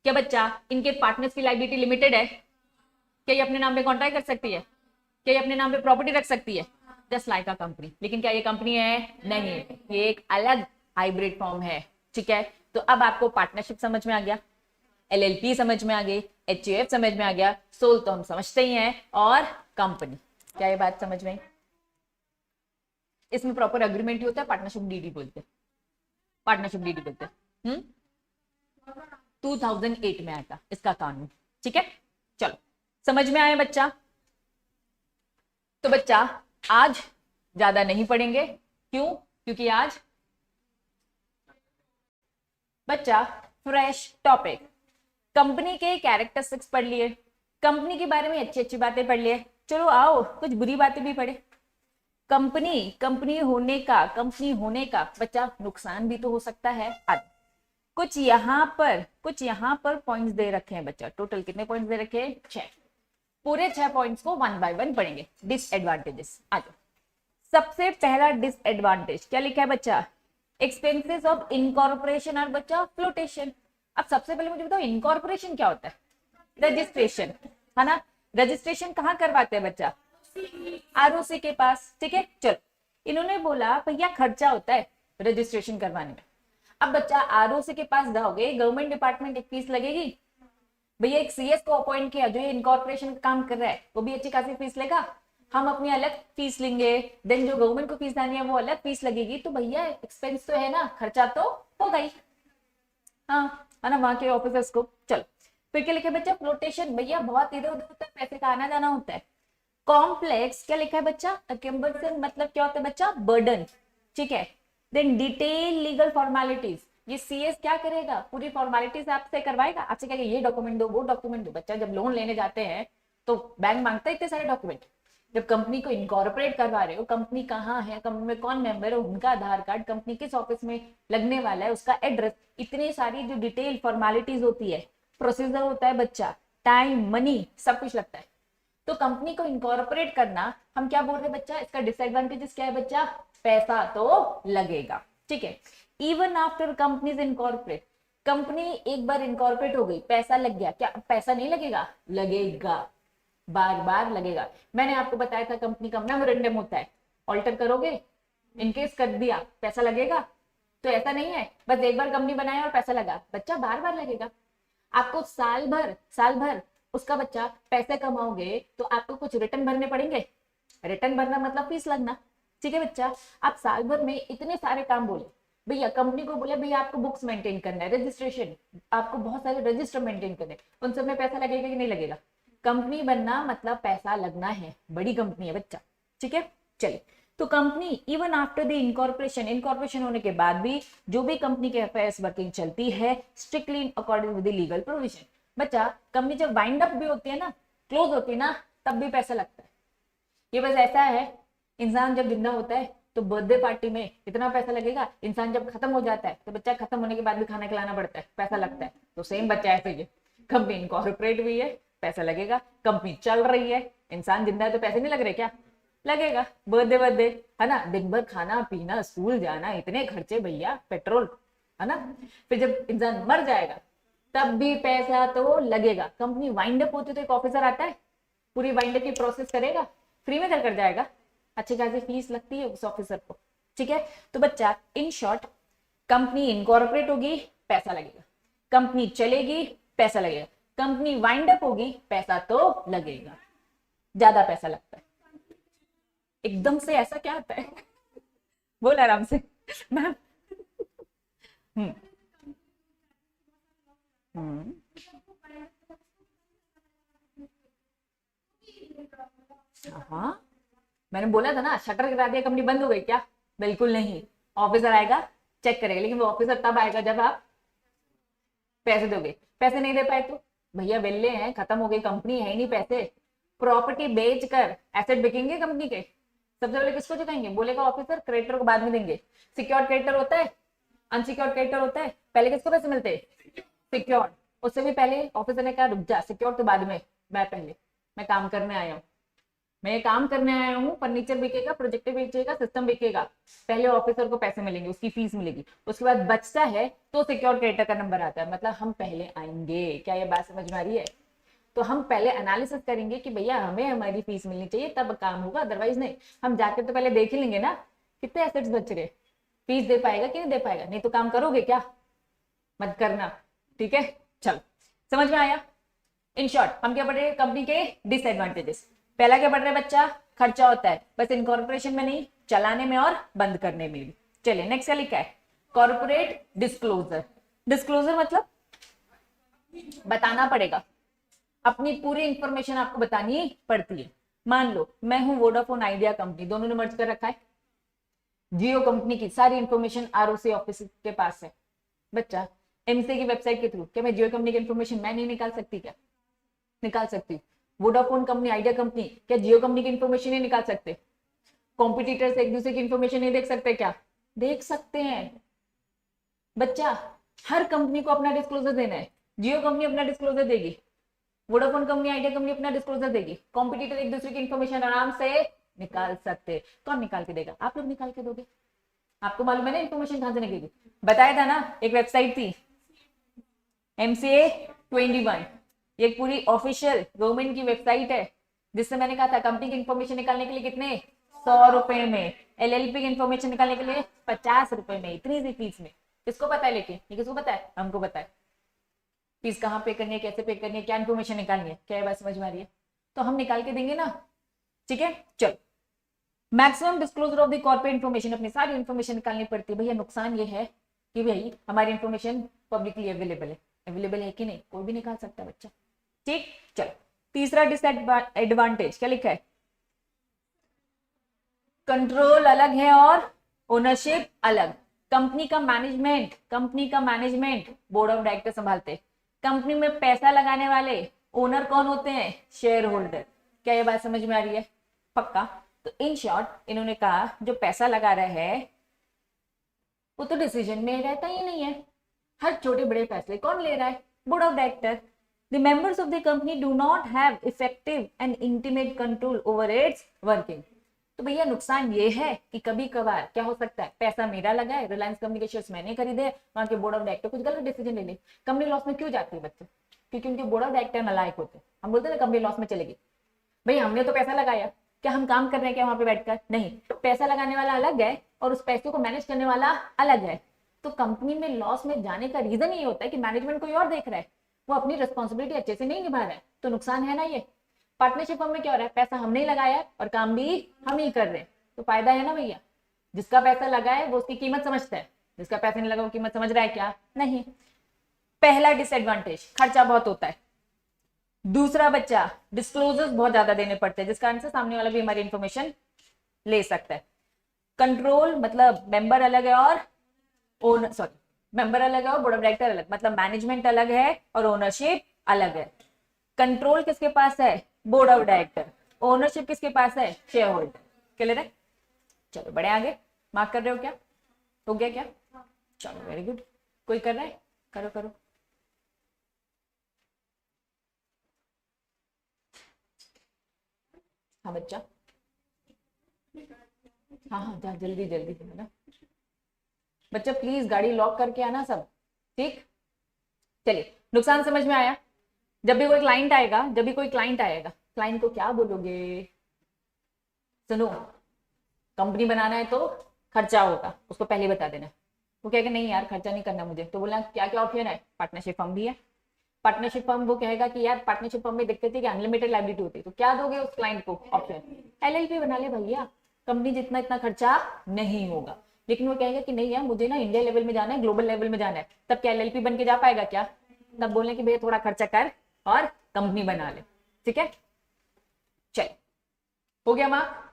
क्या बच्चा इनके पार्टनर्स की लायबिलिटी लिमिटेड है? क्या ये अपने नाम पे कॉन्ट्रैक्ट कर सकती है? क्या ये अपने नाम पे प्रॉपर्टी रख सकती है? Just like a company. लेकिन क्या ये कंपनी है? नहीं, ये एक अलग हाइब्रिड फॉर्म है। ठीक है, तो अब आपको पार्टनरशिप समझ में आ गया, एलएलपी समझ में आ गई, एचयूएफ समझ में आ गया, सोल तो हम समझते ही हैं, और कंपनी। क्या ये बात समझ में? इसमें प्रॉपर अग्रीमेंट ही होता है, पार्टनरशिप डीडी बोलते हैं, पार्टनरशिप डीडी बोलते हैं। 2008 में आया था इसका कानून। ठीक है, चलो समझ में आया बच्चा? तो बच्चा आज ज्यादा नहीं पढ़ेंगे, क्यों? क्योंकि आज बच्चा फ्रेश टॉपिक, कंपनी के कैरेक्टरिस्टिक्स पढ़ लिए, कंपनी के बारे में अच्छी अच्छी बातें पढ़ लिए। चलो आओ कुछ बुरी बातें भी पढ़े। कंपनी होने का बच्चा नुकसान भी तो हो सकता है। कुछ यहाँ पर पॉइंट्स दे रखे हैं बच्चा। टोटल कितने पॉइंट्स दे रखे हैं? 6। पूरे 6 पॉइंट्स को 1 बाय 1 पढ़ेंगे। डिसएडवांटेजेस आ जाओ। सबसे पहला डिसएडवांटेज क्या लिखा है बच्चा? एक्सपेंसेस ऑफ इनकॉर्पोरेशन और बच्चा फ्लोटेशन। अब सबसे पहले मुझे बताओ इनकॉर्पोरेशन क्या होता है? रजिस्ट्रेशन, है ना? रजिस्ट्रेशन कहाँ करवाते हैं बच्चा? आरओसी के पास। ठीक है, चलो इन्होंने बोला भैया खर्चा होता है रजिस्ट्रेशन करवाने में। अब बच्चा आरओसी के पास जाओगे, गवर्नमेंट डिपार्टमेंट एक फीस लगेगी भैया। एक सीएस को अपॉइंट किया जो ये इनकॉर्पोरेशन का काम कर रहा है, वो भी अच्छी खासी फीस लेगा। हम अपनी अलग फीस लेंगे, देन जो गवर्नमेंट को फीस देनी है वो अलग फीस लगेगी, तो भैया एक्सपेंस तो है ना, खर्चा तो होगा ही। हाँ है ना, वहां के ऑफिसर्स को। चलो फिर क्या लिखा है बच्चा, फ्लोटेशन, भैया बहुत इधर उधर होता है, पैसे का आना जाना होता है। कॉम्प्लेक्स क्या लिखा है बच्चा, अकम्बरसन मतलब क्या होता है बच्चा, बर्डन, ठीक है। देन डिटेल लीगल फॉर्मेलिटीज, ये सीएस क्या करेगा, पूरी फॉर्मेलिटीज आपसे करवाएगा, आपसे कहेगा ये डॉक्यूमेंट दो वो डॉक्यूमेंट दो। बच्चा जब लोन लेने जाते हैं तो बैंक मांगता है इतने सारे डॉक्यूमेंट। जब कंपनी को इनकॉर्पोरेट करवा रहे हो, कंपनी कहाँ है, कंपनी में कौन मेंबर है, उनका आधार कार्ड, कंपनी किस ऑफिस में लगने वाला है, उसका एड्रेस, इतनी सारी जो डिटेल फॉर्मेलिटीज होती है, प्रोसीजर होता है बच्चा, टाइम मनी सब कुछ लगता है। तो कंपनी को इनकॉर्पोरेट करना, हम क्या बोल रहे हैं बच्चा, इसका डिसएडवांटेजेस क्या है बच्चा, पैसा तो लगेगा, ठीक है। Even after companies incorporate, company एक बार इनकॉर्पोरेट हो गई, पैसा लग गया, क्या पैसा नहीं लगेगा, लगेगा, बार बार लगेगा। मैंने आपको बताया था कंपनी का मेमोरेंडम होता है, ऑल्टर करोगे, इनकेस कर दिया पैसा लगेगा। तो ऐसा नहीं है बस एक बार कंपनी बनाया और पैसा लगा, बच्चा बार बार लगेगा। आपको साल भर उसका बच्चा पैसे कमाओगे तो आपको कुछ रिटर्न भरने पड़ेंगे, रिटर्न भरना मतलब फीस लगना, ठीक है बच्चा। आप साल भर में इतने सारे काम बोले, भैया कंपनी को बोले भैया आपको बुक्स मेंटेन करना है, रजिस्ट्रेशन, आपको बहुत सारे रजिस्टर मेंटेन करने, उन सब में पैसा लगेगा कि नहीं लगेगा। कंपनी बनना मतलब पैसा लगना है, बड़ी कंपनी है बच्चा, ठीक है। चलिए, तो company even after the incorporation, incorporation होने के बाद भी जो भी कंपनी के अफेयर्स वर्किंग चलती है strictly in according with the legal provision. बच्चा कंपनी जब वाइंड अप भी होती है ना, क्लोज होती है ना, तब भी पैसा लगता है। ये बस ऐसा है, इंसान जब जिंदा होता है तो बर्थडे पार्टी में इतना पैसा लगेगा, इंसान जब खत्म हो जाता है तो बच्चा खत्म होने के बाद भी खाना खिलाना पड़ता है, पैसा लगता है। तो सेम बच्चा ऐसे ही, कंपनी इनकॉर्पोरेट हुई है, पैसा लगेगा, कंपनी चल रही है, इंसान जिंदा है तो पैसे नहीं लग रहे क्या, लगेगा। बर्थडे है ना, दिन भर खाना पीना स्कूल जाना, इतने खर्चे भैया, पेट्रोल, है ना। फिर जब इंसान मर जाएगा तब भी पैसा तो लगेगा। कंपनी वाइंड अप होती तो एक ऑफिसर आता है, पूरी वाइंड अप की प्रोसेस करेगा, फ्री में कर जाएगा, अच्छी खासी फीस लगती है उस ऑफिसर को, ठीक है। तो बच्चा इन शॉर्ट, कंपनी इनकॉर्पोरेट होगी पैसा लगेगा, कंपनी चलेगी पैसा लगेगा, कंपनी वाइंड अप होगी पैसा तो लगेगा, ज्यादा पैसा लगता है। एकदम से ऐसा क्या आता है बोल आराम से मैम। हम्म हम्म हाँ, मैंने बोला था ना, शटर गिरा दिया कंपनी बंद हो गई क्या, बिल्कुल नहीं। ऑफिसर आएगा चेक करेगा, लेकिन वो ऑफिसर तब आएगा जब आप पैसे दोगे। पैसे नहीं दे पाए तो भैया वेल्ले हैं, खत्म हो गई कंपनी, है ही नहीं पैसे, प्रॉपर्टी बेच कर एसेट बिकेंगे कंपनी के। सबसे पहले किसको चुकाएंगे, बोलेगा ऑफिसर, क्रेडिटर को बाद में देंगे। सिक्योर्ड क्रेडिटर होता है, अनसिक्योर्ड क्रेडिटर होता है, पहले किसको पैसे मिलते हैं, सिक्योर्ड। उससे भी पहले ऑफिसर ने कहा रुक जा, सिक्योर्ड तो बाद में, मैं पहले, मैं काम करने आया हूँ, मैं ये काम करने आया हूँ, फर्नीचर बिकेगा, प्रोजेक्टर बिकेगा, सिस्टम बिकेगा, पहले ऑफिसर को पैसे मिलेंगे, उसकी फीस मिलेगी, उसके बाद बचता है तो सिक्योर क्रेडिटर का नंबर आता है, मतलब हम पहले आएंगे। क्या ये बात समझ में आ रही है। तो हम पहले एनालिसिस करेंगे कि भैया हमें हमारी फीस मिलनी चाहिए तब काम होगा, अदरवाइज नहीं। हम जाकर तो पहले देख ही लेंगे ना कितने एसेट्स बच रहे, फीस दे पाएगा कि नहीं दे पाएगा, नहीं तो काम करोगे क्या, मत करना, ठीक है। चलो समझ में आया। इन शॉर्ट हम क्या पढ़ रहे हैं, कंपनी के डिसएडवांटेजेस। पहला क्या पढ़ रहे हैं बच्चा, खर्चा होता है, बस इनकॉर्पोरेशन में नहीं, चलाने में और बंद करने में भी। चलिए नेक्स्ट क्या लिखा है, कॉर्पोरेट डिस्क्लोजर। डिस्क्लोजर मतलब बताना पड़ेगा, अपनी पूरी इंफॉर्मेशन आपको बतानी पड़ती है। मान लो मैं हूं वोडाफोन आइडिया कंपनी, दोनों ने मर्ज कर रखा है, जियो कंपनी की सारी इंफॉर्मेशन आरओसी ऑफिस के पास है। बच्चा एमसीए की वेबसाइट के थ्रू क्या मैं जियो कंपनी की इंफॉर्मेशन मैं नहीं निकाल सकती क्या, निकाल सकती। वोडाफोन कंपनी आइडिया कंपनी क्या जियो कंपनी की इंफॉर्मेशन नहीं निकाल सकते। कॉम्पिटिटर्स एक दूसरे की इंफॉर्मेशन नहीं देख सकते क्या, देख सकते हैं। बच्चा हर कंपनी को अपना डिस्क्लोजर देना है, जियो कंपनी अपना डिस्क्लोजर देगी, वोडाफोन कंपनी आइडिया कंपनी अपना डिस्क्लोजर देगी, कॉम्पिटिटर एक दूसरे की इंफॉर्मेशन आराम से निकाल सकते। कौन निकाल के देगा, आप लोग निकाल के दोगे, आपको मालूम है ना इंफॉर्मेशन कहां से निकलेगी। बताया था ना, एक वेबसाइट थी MCA21, ये पूरी ऑफिशियल गवर्नमेंट की वेबसाइट है, जिससे मैंने कहा था कंपनी की इंफॉर्मेशन निकालने के लिए कितने 100 रुपए में, LLP की इंफॉर्मेशन निकालने के लिए 50 रुपए में, इतनी सी फीस में। किसको पता है, लेकिन ये किसको पता है, हमको पता है फीस कहाँ पे करनी है, कैसे पे करनी है, क्या इन्फॉर्मेशन निकालनी है। क्या ये बात समझ में आ रही है। तो हम निकाल के देंगे ना, ठीक है। चलो, maximum disclosure of the corporate information, अपनी सारी इन्फॉर्मेशन निकालनी पड़ती है। भैया नुकसान ये है कि भाई हमारी इन्फॉर्मेशन पब्लिकली अवेलेबल है कि नहीं, कोई भी निकाल सकता है बच्चा। ठीक, चलो तीसरा डिसएडवांटेज क्या लिखा है, कंट्रोल अलग है और ओनरशिप अलग। कंपनी का मैनेजमेंट बोर्ड ऑफ डायरेक्टर संभालते। कंपनी में पैसा लगाने वाले ओनर कौन होते हैं, शेयर होल्डर। क्या ये बात समझ में आ रही है, पक्का। तो इन शॉर्ट इन्होंने कहा जो पैसा लगा रहा है वो तो डिसीजन में रहता ही नहीं है, हर छोटे बड़े फैसले कौन ले रहा है, board of director. The members of the company do not have effective and intimate control over it's working. तो भैया नुकसान ये है कि कभी कभार क्या हो सकता है, पैसा मेरा लगा है, रिलायंस कंपनी के शेयर्स मैंने खरीदे, वहां के बोर्ड ऑफ डायरेक्टर कुछ गलत डिसीजन ले ले, कंपनी लॉस में क्यों जाती है बच्चे, क्योंकि उनके बोर्ड ऑफ डायरेक्टर नालायक होते हैं। हम बोलते हैं ना कंपनी लॉस में चलेगी, भाई हमने तो पैसा लगाया, क्या हम काम कर रहे हैं क्या वहां पे बैठकर, नहीं, पैसा लगाने वाला अलग है और उस पैसे को मैनेज करने वाला अलग है। तो कंपनी में लॉस में जाने का रीजन ये होता है कि मैनेजमेंट कोई और देख रहा है, वो अपनी रिस्पॉन्सिबिलिटी अच्छे से नहीं निभा रहा है, तो नुकसान है ना ये। पार्टनरशिप फर्म में क्या हो रहा है, पैसा हमने लगाया और काम भी हम ही कर रहे हैं, तो फायदा है ना भैया। जिसका पैसा लगा है वो उसकी कीमत समझता है, जिसका पैसा नहीं लगा वो कीमत समझ रहा है क्या, नहीं। पहला डिसएडवांटेज, खर्चा बहुत होता है। दूसरा बच्चा, डिस्क्लोजर्स बहुत ज्यादा देने पड़ते हैं, जिस कारण से सामने वाला भी हमारी इंफॉर्मेशन ले सकता है। कंट्रोल मतलब मेंबर अलग है और मेंबर अलग है और बोर्ड ऑफ डायरेक्टर अलग, मतलब मैनेजमेंट अलग है और ओनरशिप अलग है। कंट्रोल किसके पास है, बोर्ड ऑफ डायरेक्टर। ओनरशिप किसके पास है, शेयर होल्डर। क्लियर है, चलो बड़े आगे। मार्क कर रहे हो क्या, हो गया क्या, चलो वेरी गुड। कोई कर रहा है, करो करो। हाँ बच्चा, हाँ हाँ जा जल्दी जल्दी है ना बच्चा, प्लीज गाड़ी लॉक करके आना सब, ठीक। चलिए, नुकसान समझ में आया। जब भी कोई क्लाइंट आएगा, क्लाइंट को क्या बोलोगे, सुनो कंपनी बनाना है तो खर्चा होगा, उसको पहले बता देना। वो कहेगा नहीं यार खर्चा नहीं करना मुझे, तो बोलना क्या क्या ऑप्शन है, पार्टनरशिप फर्म भी है। पार्टनरशिप फर्म वो कहेगा कि यार पार्टनरशिप फर्म में दिक्कत है कि अनलिमिटेड लायबिलिटी होती है, तो क्या दोगे उस क्लाइंट को, ऑप्शन एलएलपी बना ले भैया, कंपनी जितना इतना खर्चा नहीं होगा। लेकिन वो कहेगा कि नहीं यार मुझे ना इंडिया लेवल में जाना है, ग्लोबल लेवल में जाना है, तब क्या एलएलपी बन के जा पाएगा क्या, तब बोलने कि भैया थोड़ा खर्चा कर और कंपनी बना ले, ठीक है। चल हो गया मार्क।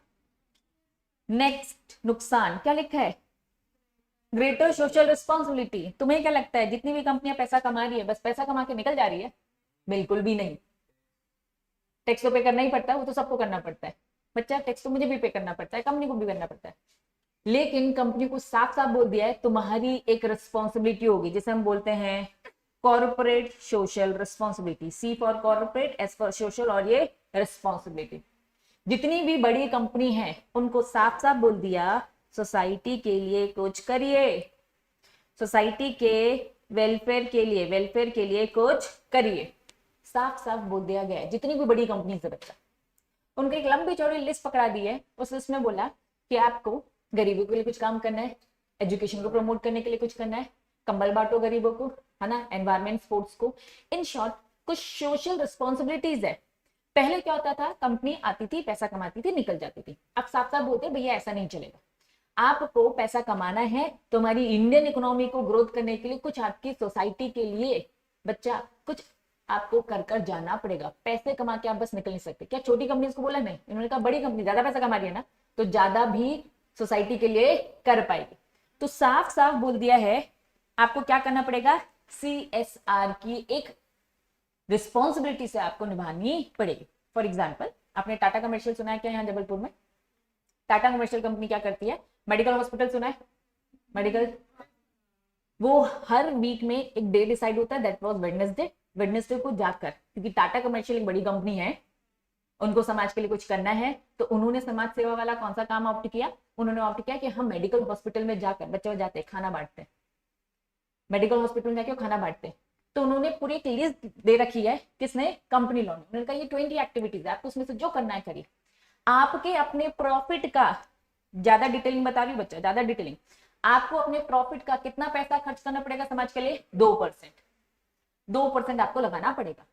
नेक्स्ट नुकसान क्या लिखा है, ग्रेटर सोशल रिस्पॉन्सिबिलिटी। तुम्हें क्या लगता है जितनी भी कंपनियां पैसा कमा रही है बस पैसा कमा के निकल जा रही है, बिल्कुल भी नहीं। टैक्स तो पे करना ही पड़ता है, वो तो सबको करना पड़ता है बच्चा, टैक्स तो मुझे भी पे करना पड़ता है, कंपनी को भी करना पड़ता है। लेकिन कंपनी को साफ साफ बोल दिया है तुम्हारी एक रिस्पॉन्सिबिलिटी होगी, जिसे हम बोलते हैं corporate social responsibility. C for corporate, S for social, और ये रिस्पॉन्सिबिलिटी। जितनी भी बड़ी कंपनी है उनको साफ साफ बोल दिया सोसाइटी के लिए कुछ करिए, सोसाइटी के वेलफेयर के लिए कुछ करिए, साफ साफ बोल दिया गया है। जितनी भी बड़ी कंपनी से बच्चा, उनकी एक लंबी चौड़ी लिस्ट पकड़ा दी है, उस लिस्ट में बोला कि आपको गरीबों के लिए कुछ काम करना है, एजुकेशन को प्रमोट करने के लिए कुछ करना है, कंबल बांटो गरीबों को, है ना, एनवायरमेंट, स्पोर्ट्स को। इन शॉर्ट कुछ सोशल रिस्पॉन्सिबिलिटीज है। पहले क्या होता था, कंपनी आती थी, पैसा कमाती थी, निकल जाती थी। अब साफ साफ बोलते भैया ऐसा नहीं चलेगा, आपको पैसा कमाना है, तुम्हारी इंडियन इकोनॉमी को ग्रोथ करने के लिए कुछ आपकी सोसाइटी के लिए बच्चा कुछ आपको कर कर जाना पड़ेगा। पैसे कमा के आप बस निकल नहीं सकते। क्या छोटी कंपनी को बोला नहीं, इन्होंने कहा बड़ी कंपनी ज्यादा पैसा कमा रही है ना, तो ज्यादा भी सोसाइटी के लिए कर पाएगी। तो साफ साफ बोल दिया है आपको क्या करना पड़ेगा, CSR की एक रिस्पॉन्सिबिलिटी से आपको निभानी पड़ेगी। फॉर एग्जाम्पल, आपने टाटा कमर्शियल सुना है क्या, यहाँ जबलपुर में टाटा कमर्शियल कंपनी क्या करती है, मेडिकल हॉस्पिटल सुना है, मेडिकल, वो हर वीक में एक डे डिसाइड होता है, दैट वाज वेडनेसडे को जाकर, क्योंकि टाटा कमर्शियल एक बड़ी कंपनी है, उनको समाज के लिए कुछ करना है, तो उन्होंने समाज सेवा वाला कौन सा काम ऑप्ट किया, उन्होंने ऑप्ट किया कि हम मेडिकल हॉस्पिटल में जाकर, बच्चे जाते हैं खाना बांटते हैं, मेडिकल हॉस्पिटल में जाके खाना बांटते हैं। तो उन्होंने पूरी एक लिस्ट दे रखी है, किसने, कंपनी लॉ ने। उन्होंने कहा ये 20 एक्टिविटीज है, आपको उसमें से जो करना है करिए। आपके अपने प्रॉफिट का, ज्यादा डिटेलिंग बता रही हूँ बच्चा, ज्यादा डिटेलिंग, आपको अपने प्रॉफिट का कितना पैसा खर्च करना पड़ेगा समाज के लिए, 2% आपको लगाना पड़ेगा।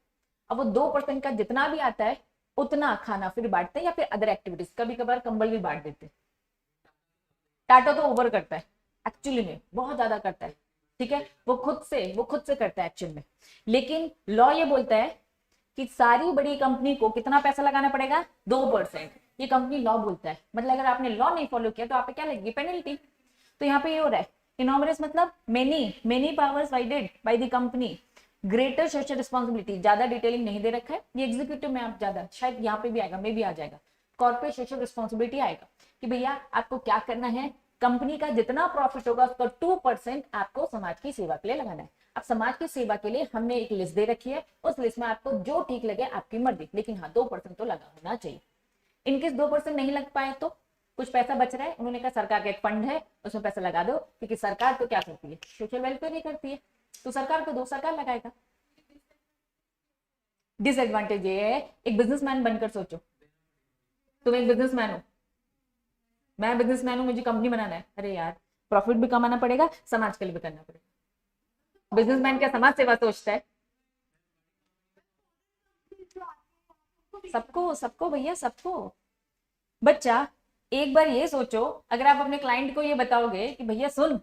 अब वो 2% का जितना भी आता है उतना खाना फिर बांटते हैं, या फिर अदर एक्टिविटीज, कभी कभार कंबल भी बांट देते हैं। टाटा तो ओवर करता है एक्चुअली में, बहुत ज्यादा करता है, ठीक है, वो खुद से करता है एक्चुअल में। लेकिन लॉ ये बोलता है कि सारी बड़ी कंपनी को कितना पैसा लगाना पड़ेगा, 2%। ये कंपनी लॉ बोलता है, मतलब अगर आपने लॉ नहीं फॉलो किया तो आप पे क्या लगेगी, पेनल्टी। तो यहाँ पे ये हो रहा है, इनॉमरस मतलब many powers divided by the company, greater social responsibility, ज्यादा डिटेलिंग नहीं दे रखा है, ये एग्जीक्यूटिव में आप ज्यादा, शायद यहाँ पे भी आएगा, मे भी आ जाएगा, कॉर्पोरेट सोशल रिस्पॉन्सिबिलिटी आएगा कि भैया आपको क्या करना है, कंपनी का जितना प्रॉफिट होगा उसका 2% आपको समाज की सेवा के लिए लगाना है। अब समाज की सेवा के लिए हमने एक लिस्ट दे रखी है, उस लिस्ट में आपको जो ठीक लगे आपकी मर्जी, लेकिन हाँ 2% तो लगा होना चाहिए। इनकेस 2% नहीं लग पाए तो कुछ पैसा बच रहा है, उन्होंने कहा सरकार का एक फंड है उसमें पैसा लगा दो, क्योंकि सरकार तो क्या करती है, सोशल वेलफेयर ही करती है, तो सरकार को दो, सरकार लगाएगा। डिसएडवांटेज ये है, एक बिजनेसमैन बनकर सोचो, तुम एक बिजनेसमैन हो, मैं बिजनेसमैन हूं, मुझे कंपनी बनाना है, अरे यार प्रॉफिट भी कमाना पड़ेगा, समाज के लिए भी करना पड़ेगा। बिजनेसमैन क्या समाज सेवा सोचता है, सबको भैया सबको। बच्चा एक बार ये सोचो, अगर आप अपने क्लाइंट को ये बताओगे कि भैया सुन,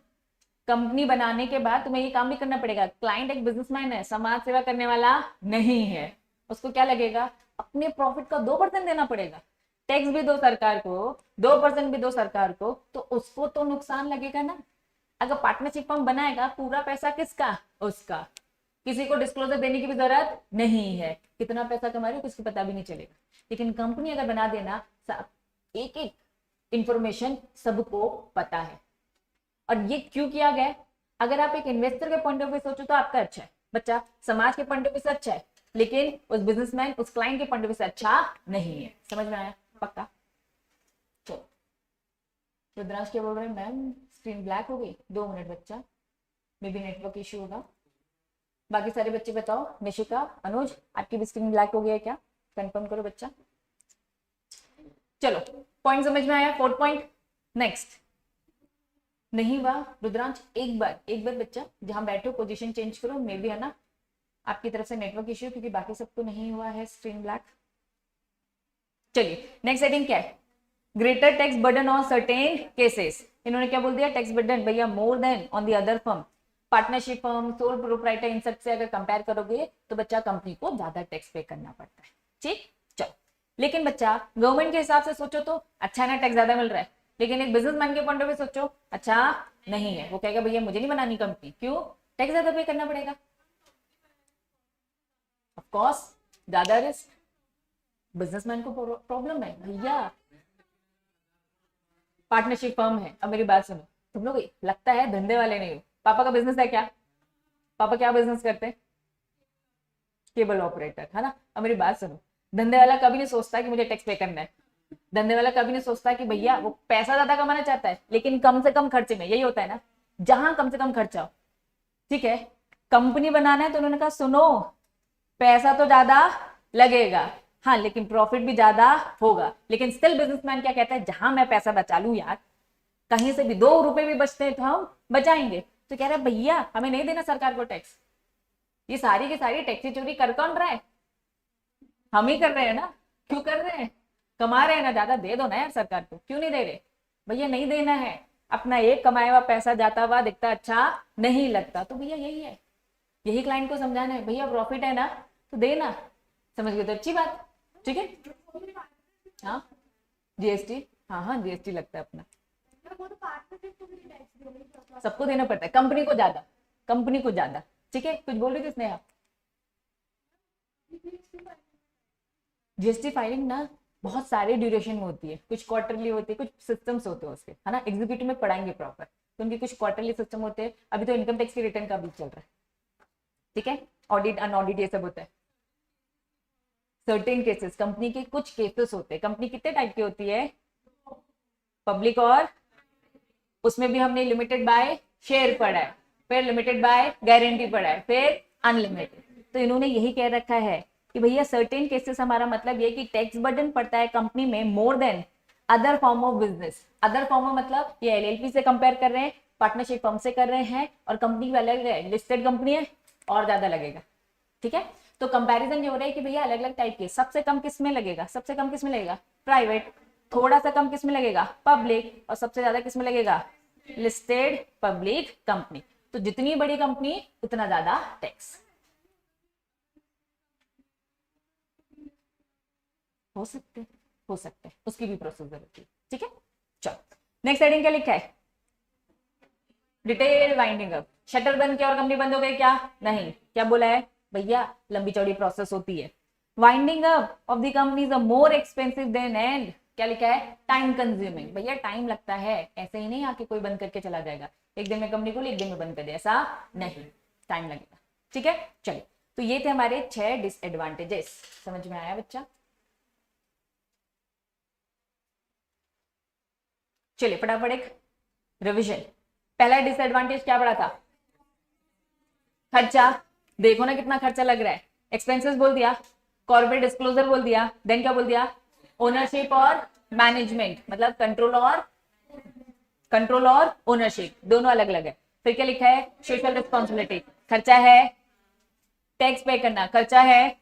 कंपनी बनाने के बाद तुम्हें ये काम भी करना पड़ेगा, क्लाइंट एक बिजनेसमैन है, समाज सेवा करने वाला नहीं है, उसको क्या लगेगा, अपने प्रॉफिट का 2% देना पड़ेगा, टैक्स भी दो सरकार को, 2% भी दो सरकार को, तो उसको तो नुकसान लगेगा ना। अगर पार्टनरशिप फर्म बनाएगा, पूरा पैसा किसका, उसका, किसी को डिस्क्लोजर देने की भी जरूरत नहीं है, कितना पैसा कमा रहे हो किसी को पता भी नहीं चलेगा। लेकिन कंपनी अगर बना देना, एक एक इंफॉर्मेशन सबको पता है। और ये क्यों किया गया, अगर आप एक इन्वेस्टर के पॉइंट ऑफ व्यू सोचो तो आपका अच्छा है बच्चा, समाज के पॉइंट ऑफ व्यू से अच्छा है, लेकिन उस बिजनेसमैन उस क्लाइंट के पॉइंट ऑफ व्यू से अच्छा नहीं है। समझ में आया, पक्का। चलो रुद्रांश क्या बोल रहे हैं, मैम स्क्रीन ब्लैक हो गई, 2 मिनट बच्चा, मे बी नेटवर्क इश्यू होगा। बाकी सारे बच्चे बताओ, निशिका, अनुज, आपकी भी स्क्रीन ब्लैक हो गई है क्या, कंफर्म करो बच्चा। चलो पॉइंट समझ में आया, 4th पॉइंट। नेक्स्ट, नहीं हुआ रुद्रांश, एक बार बच्चा जहां बैठो पोजीशन चेंज करो, मे बी है ना आपकी तरफ से नेटवर्क इश्यू, क्योंकि बाकी सबको नहीं हुआ है स्क्रीन ब्लैक। चलिए नेक्स्ट हेडिंग क्या है, greater tax burden on certain cases. इन्होंने क्या बोल दिया, टैक्स बर्डन भैया more than on the other firm, partnership firm, sole proprietor, इन सब से अगर कंपेयर करोगे तो बच्चा कंपनी को ज्यादा टैक्स पे करना पड़ता है। ठीक, चलो, लेकिन बच्चा गवर्नमेंट के हिसाब से सोचो तो अच्छा है ना, टैक्स ज्यादा मिल रहा है, लेकिन एक बिजनेसमैन के पॉइंट ऑफ व्यू सोचो, अच्छा नहीं है, वो कहेगा भैया मुझे नहीं बनानी कंपनी, क्यों, टैक्स ज्यादा पे करना पड़ेगा, ऑफ कोर्स ज्यादा रिस्क, बिजनेसमैन को प्रॉब्लम है भैया, पार्टनरशिप फर्म है। अब मेरी बात सुनो, तुम लोग लगता है धंधे वाले नहीं हो, पापा का बिजनेस है क्या, पापा क्या बिजनेस करते हैं, केबल ऑपरेटर, है ना। अब मेरी बात सुनो, धंधे वाला कभी नहीं सोचता कि मुझे टैक्स पे करना है, धंधे वाला कभी नहीं सोचता कि भैया वो पैसा ज्यादा कमाना चाहता है, लेकिन कम से कम खर्चे में, यही होता है ना, जहां कम से कम खर्चा हो। ठीक है, कंपनी बनाना है तो उन्होंने कहा सुनो पैसा तो ज्यादा लगेगा, हाँ लेकिन प्रॉफिट भी ज्यादा होगा, लेकिन स्टिल बिजनेसमैन क्या कहता है, जहां मैं पैसा बचा लूं यार, कहीं से भी 2 रुपए भी बचते हैं तो हम बचाएंगे। तो कह रहा है भैया हमें नहीं देना सरकार को टैक्स, ये सारी की सारी टैक्सी चोरी कर कौन रहा है, हम ही कर रहे हैं ना, क्यों कर रहे हैं, कमा रहे हैं ना ज्यादा, दे दो ना यार सरकार को, क्यों नहीं दे रहे भैया, नहीं देना है, अपना एक कमाया हुआ पैसा जाता हुआ दिखता अच्छा नहीं लगता। तो भैया यही है, यही क्लाइंट को समझाना है, भैया प्रॉफिट है ना तो देना, समझ गए तो अच्छी बात। ठीक है, हाँ जीएसटी, हाँ जीएसटी लगता है अपना, सबको देना पड़ता है, कंपनी को ज्यादा। ठीक है, कुछ बोल रही थी स्नेहा, जीएसटी फाइलिंग ना बहुत सारे ड्यूरेशन में होती है, कुछ क्वार्टरली होती है, कुछ सिस्टम्स होते हैं उसके, है ना, एग्जीक्यूटिव में पढ़ाएंगे प्रॉपर, तो उनके कुछ क्वार्टरली सिस्टम होते हैं, अभी तो इनकम टैक्स की रिटर्न का भी चल रहा है। ठीक है, ऑडिट अनऑडिट ये सब होता है। सर्टेन केसेस, कंपनी के कुछ केसेस होते हैं, कंपनी कितने टाइप की होती है, पब्लिक और, उसमें भी हमने लिमिटेड बाय शेयर पढ़ा है, फिर लिमिटेड बाय गारंटी पढ़ा है, फिर अनलिमिटेड। तो इन्होंने यही कह रखा है कि भैया सर्टेन केसेस, हमारा मतलब ये कि टैक्स बर्डन पड़ता है कंपनी में more than other form of business. Other form में मतलब ये एलएलपी से कंपेयर कर रहे हैं, पार्टनरशिप फर्म से कर रहे हैं, और कंपनी भी अलग है, लिस्टेड कंपनी है और ज्यादा लगेगा। ठीक है, तो कंपैरिजन ये हो रहा है कि भैया अलग अलग टाइप के, सबसे कम किस में लगेगा, सबसे कम किस में लगेगा प्राइवेट, थोड़ा सा कम किस में लगेगा पब्लिक, और सबसे ज्यादा किस में लगेगा लिस्टेड पब्लिक कंपनी। तो जितनी बड़ी कंपनी उतना ज्यादा टैक्स। हो सकते हो सकते उसकी भी प्रोसीजर होती है, ठीक है। चलो नेक्स्ट हेडिंग क्या लिखा है, डिटेल वाइंडिंग अप, शटर बंद किया और कंपनी बंद हो गई क्या, नहीं, क्या बोला है भैया लंबी चौड़ी प्रोसेस होती है। Winding up of the company is more expensive than and, क्या लिखा है टाइम कंज्यूमिंग, भैया टाइम लगता है, ऐसे ही नहीं आके कोई बंद करके चला जाएगा, एक दिन में कंपनी को एक दिन में बंद कर दे, ऐसा नहीं, टाइम लगेगा, ठीक है। चलिए तो ये थे हमारे 6 डिसएडवांटेजेस, समझ में आया बच्चा। चलिए फटाफट एक रिवीजन। पहला डिसएडवांटेज क्या पड़ा था, खर्चा, देखो ना कितना खर्चा लग रहा है, एक्सपेंसेस बोल दिया, कॉर्पोरेट डिस्क्लोजर बोल दिया, देन क्या बोल दिया ओनरशिप और मैनेजमेंट, मतलब कंट्रोल और ओनरशिप दोनों अलग अलग है। फिर क्या लिखा है सोशल रिस्पॉन्सिबिलिटी, खर्चा है, टैक्स पे करना खर्चा है,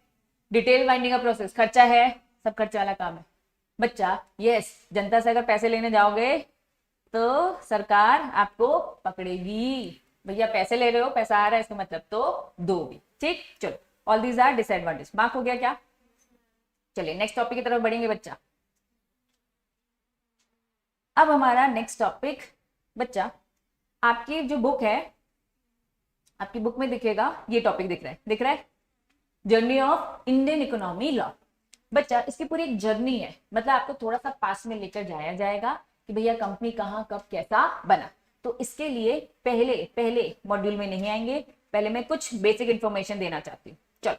डिटेल वाइंडिंग का प्रोसेस खर्चा है, सब खर्चा वाला काम है बच्चा। यस, जनता से अगर पैसे लेने जाओगे तो सरकार आपको पकड़ेगी, भैया पैसे ले रहे हो, पैसा आ रहा है इसका मतलब तो दोगी, ठीक। चलो all these are disadvantage, mark हो गया क्या। चलिए नेक्स्ट टॉपिक की तरफ बढ़ेंगे बच्चा। अब हमारा नेक्स्ट टॉपिक बच्चा, आपकी जो बुक है, आपकी बुक में दिखेगा ये टॉपिक दिख रहा है journey of Indian economy law. बच्चा इसकी पूरी एक जर्नी है, मतलब आपको थोड़ा सा पास में लेकर जाया जाएगा कि भैया कंपनी कहाँ कब कैसा बना। तो इसके लिए पहले मॉड्यूल में नहीं आएंगे, पहले मैं कुछ बेसिक इंफॉर्मेशन देना चाहती हूँ। चलो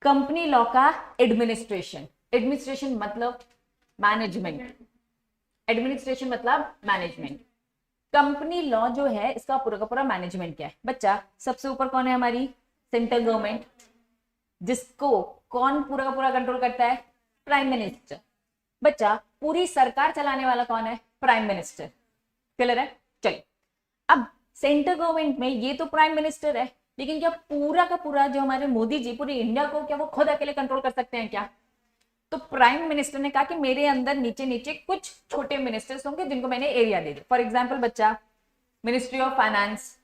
कंपनी लॉ का एडमिनिस्ट्रेशन, एडमिनिस्ट्रेशन मतलब मैनेजमेंट, एडमिनिस्ट्रेशन मतलब मैनेजमेंट। कंपनी लॉ जो है इसका पूरा का पूरा मैनेजमेंट क्या है बच्चा, सबसे ऊपर कौन है हमारी सेंट्रल गवर्नमेंट, जिसको कौन पूरा का पूरा कंट्रोल करता है प्राइम मिनिस्टर। बच्चा पूरी सरकार चलाने वाला कौन है प्राइम मिनिस्टर, क्लियर है। चलिए अब सेंट्रल गवर्नमेंट में ये तो प्राइम मिनिस्टर है, लेकिन क्या पूरा का पूरा जो हमारे मोदी जी पूरी इंडिया को क्या वो खुद अकेले कंट्रोल कर सकते हैं क्या। तो प्राइम मिनिस्टर ने कहा कि मेरे अंदर नीचे नीचे कुछ छोटे मिनिस्टर्स होंगे जिनको मैंने एरिया दे दिया। फॉर एग्जाम्पल बच्चा ministry of finance,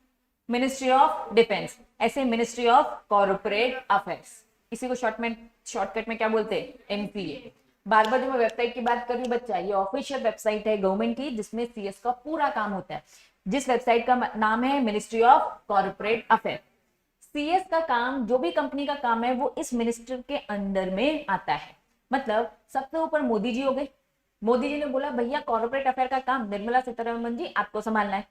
ministry of defence, ऐसे मिनिस्ट्री ऑफ कॉर्पोरेट अफेयर्स, इसी को शॉर्टकट में क्या बोलते हैं एमसीए। बार बार जो मैं वेबसाइट की बात कर रही हूँ बच्चा, ये ऑफिशियल वेबसाइट है गवर्नमेंट की जिसमें सीएस का पूरा काम होता है, जिस वेबसाइट का नाम है ministry of corporate affair. CS का काम, जो भी कंपनी का काम है वो इस मिनिस्टर के अंडर में आता है। मतलब सबसे ऊपर मोदी जी हो गए, मोदी जी ने बोला भैया कॉर्पोरेट अफेयर का काम निर्मला सीतारमण जी आपको संभालना है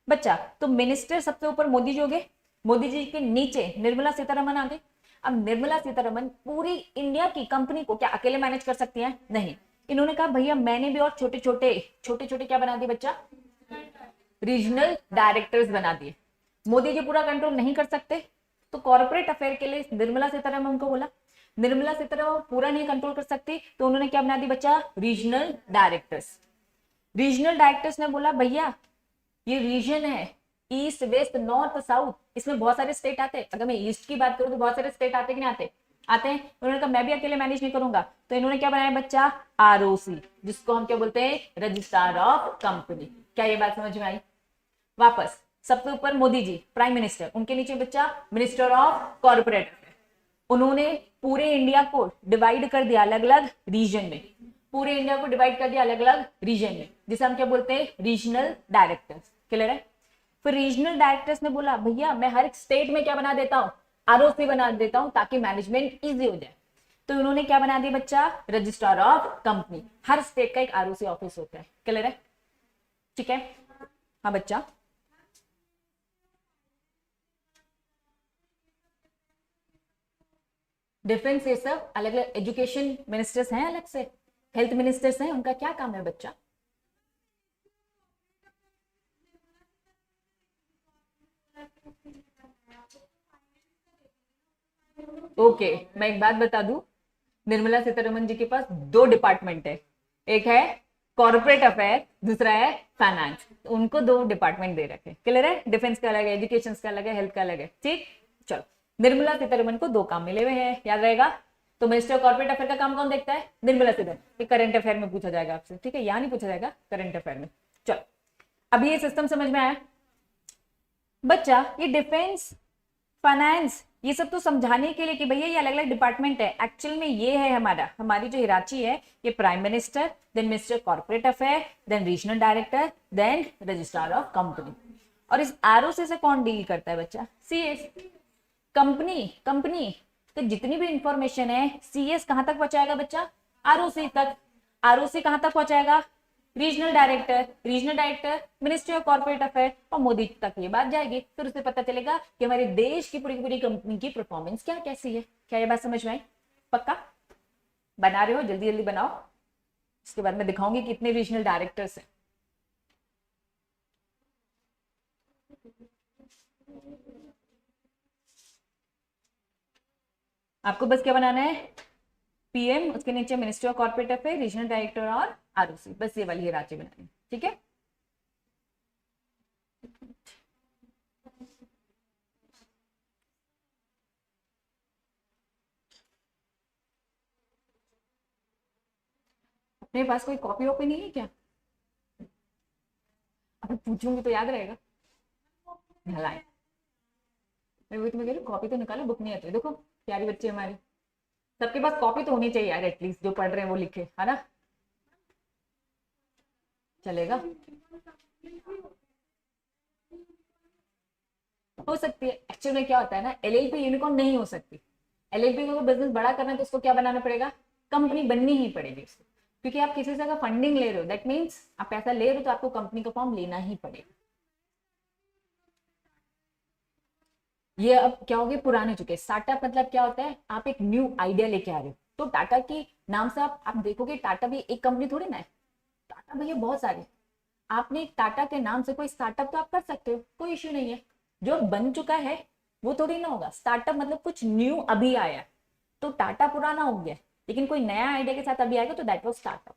बच्चा। तो मिनिस्टर सबसे ऊपर मोदी जी हो गए, मोदी जी के नीचे निर्मला सीतारमण आ गए। अब निर्मला सीतारमण पूरी इंडिया की कंपनी को क्या अकेले मैनेज कर सकती हैं, नहीं। इन्होंने कहा भैया मैंने भी और छोटे छोटे क्या बना दिए बच्चा, रीजनल डायरेक्टर्स बना दिए। मोदी जी पूरा कंट्रोल नहीं कर सकते, तो कॉर्पोरेट अफेयर के लिए निर्मला सीतारमण को बोला, निर्मला सीतारमण पूरा नहीं कंट्रोल कर सकती, तो उन्होंने क्या बना दी बच्चा, रीजनल डायरेक्टर्स। रीजनल डायरेक्टर्स ने बोला भैया ये रीजन है ईस्ट वेस्ट नॉर्थ साउथ, इसमें बहुत सारे स्टेट आते हैं, अगर मैं ईस्ट की बात करूं तो बहुत सारे स्टेट आते कि नहीं आते हैं। उन्होंने कहा मैं भी अकेले मैनेज नहीं करूंगा, तो इन्होंने क्या बनाया बच्चा, आरओसी, जिसको हम क्या बोलते हैं रजिस्ट्रार ऑफ कंपनी। क्या ये बात समझ में आई। वापस सबसे ऊपर मोदी जी प्राइम मिनिस्टर, उनके नीचे बच्चा मिनिस्टर ऑफ कॉर्पोरेट अफेयर। उन्होंने पूरे इंडिया को डिवाइड कर दिया अलग अलग रीजन में, पूरे इंडिया को डिवाइड कर दिया अलग अलग रीजन में, जिसे हम क्या बोलते हैं रीजनल डायरेक्टर्स, क्लियर है। फिर रीजनल डायरेक्टर्स ने बोला भैया मैं हर एक स्टेट में क्या बना देता हूँ, आरओसी बना देता हूँ ताकि मैनेजमेंट इजी हो जाए। तो उन्होंने क्या बना दिया बच्चा, registrar of company. Her state का एक आरओसी ऑफिस होता है, क्लियर है, ठीक है। हाँ बच्चा डिफरेंस ये सब अलग अलग, एजुकेशन मिनिस्टर्स हैं अलग से, हेल्थ मिनिस्टर्स हैं, उनका क्या काम है बच्चा। ओके मैं एक बात बता दूं, निर्मला सीतारमण जी के पास 2 डिपार्टमेंट है, एक है कॉर्पोरेट अफेयर, दूसरा है फाइनेंस। तो उनको 2 डिपार्टमेंट दे रखे, क्लियर है। डिफेंस का अलग है, एजुकेशन का अलग है, हेल्थ का अलग है, ठीक। चलो निर्मला सीतारमन को 2 काम मिले हुए हैं, याद रहेगा। तो मिनिस्टर ऑफ कॉर्पोरेट अफेयर का काम कौन देखता है? निर्मला सीतारमन। ये करंट अफेयर में पूछा जाएगा आपसे, ठीक है, यहाँ नहीं पूछा जाएगा, करंट अफेयर में। चलो अभी ये सिस्टम समझ में आया बच्चा। ये डिफेंस, फाइनेंस, ये सब तो समझाने के लिए कि भैया ये अलग अलग डिपार्टमेंट है। एक्चुअल में ये है हमारी जो हिराची है, ये prime minister, then minister corporate affair, then regional director, then registrar of company. और इस आरओसी से कौन डील करता है बच्चा? सीएस। कंपनी तो जितनी भी इंफॉर्मेशन है सीएस कहां तक पहुंचाएगा बच्चा? आरओसी तक। आरओसी कहां तक पहुंचाएगा? Regional director ministry of corporate affair और मोदी तक ये बात जाएगी। फिर उसे पता चलेगा कि हमारे देश की पूरी कंपनी की परफॉर्मेंस क्या कैसी है। क्या ये बात समझ में आई? पक्का बना रहे हो? जल्दी जल्दी बनाओ, इसके बाद मैं दिखाऊंगी कितने रीजनल डायरेक्टर्स हैं। आपको बस क्या बनाना है? पीएम, उसके नीचे ministry of corporate affair, regional director और आरओसी, बस ये वाली हिराची बनानी, ठीक है। अपने पास कोई कॉपी वॉपी नहीं है क्या? अगर पूछूंगी तो याद रहेगा। मैं वही तुम्हें कह रही हूँ, कॉपी तो निकालो, बुक नहीं आती। देखो प्यारी बच्ची हमारी, सबके पास कॉपी तो होनी चाहिए यार, एटलीस्ट जो पढ़ रहे हैं वो लिखे, है ना? चलेगा, हो सकती है। एक्चुअल में क्या होता है ना, एलएलपी यूनिकॉर्न नहीं हो सकती। एलएलपी को बिजनेस बड़ा करना है तो उसको क्या बनाना पड़ेगा? कंपनी बननी ही पड़ेगी उसको, क्योंकि आप किसी से अगर फंडिंग ले रहे हो, दैट मीन्स आप पैसा ले रहे हो तो आपको कंपनी का फॉर्म लेना ही पड़ेगा। ये अब क्या हो गया, पुराने चुके। स्टार्टअप मतलब क्या होता है? आप एक न्यू आइडिया लेके आ रहे हो। तो टाटा की नाम से आप देखोगे, टाटा भी एक कंपनी थोड़ी ना है, टाटा भैया बहुत सारी। आपने टाटा के नाम से कोई स्टार्टअप तो आप कर सकते हो, कोई इश्यू नहीं है। जो बन चुका है वो थोड़ी ना होगा। स्टार्टअप मतलब कुछ न्यू अभी आया। तो टाटा पुराना हो गया, लेकिन कोई नया आइडिया के साथ अभी आएगा तो दैट वाज स्टार्टअप,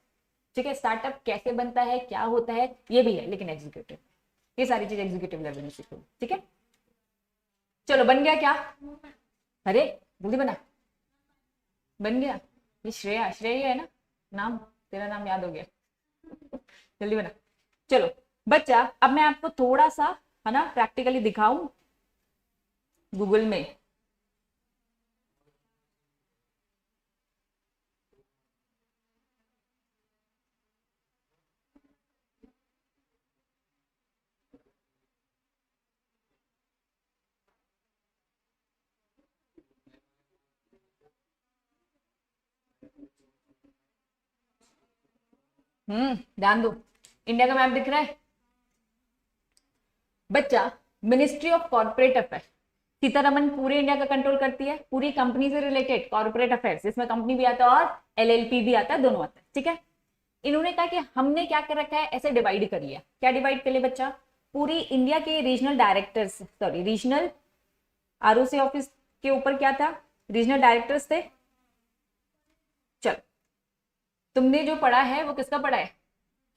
ठीक है। स्टार्टअप कैसे बनता है, क्या होता है, ये भी है, लेकिन एग्जीक्यूटिव, ये सारी चीज एग्जीक्यूटिव लेवल में सीखो, ठीक है। चलो बन गया क्या? अरे जल्दी बना, बन गया। ये श्रेया, श्रेया है ना नाम, तेरा नाम याद हो गया। जल्दी बना। चलो बच्चा, अब मैं आपको थोड़ा सा है ना प्रैक्टिकली दिखाऊं गूगल में। ध्यान दो, इंडिया का मैप दिख रहा है बच्चा। Ministry of corporate affair, Sitharaman पूरे इंडिया का कंट्रोल करती है, पूरी कंपनी से रिलेटेड कॉर्पोरेट अफेयर्स, इसमें कंपनी भी आता है और एलएलपी भी आता है, दोनों आता है, ठीक है। इन्होंने कहा कि हमने क्या कर रखा है, ऐसे डिवाइड कर लिया। क्या डिवाइड कर लिया बच्चा? पूरी इंडिया के regional directors, sorry regional ROC office के ऊपर क्या था? रीजनल डायरेक्टर्स थे। चल तुमने जो पढ़ा है वो किसका पढ़ा है?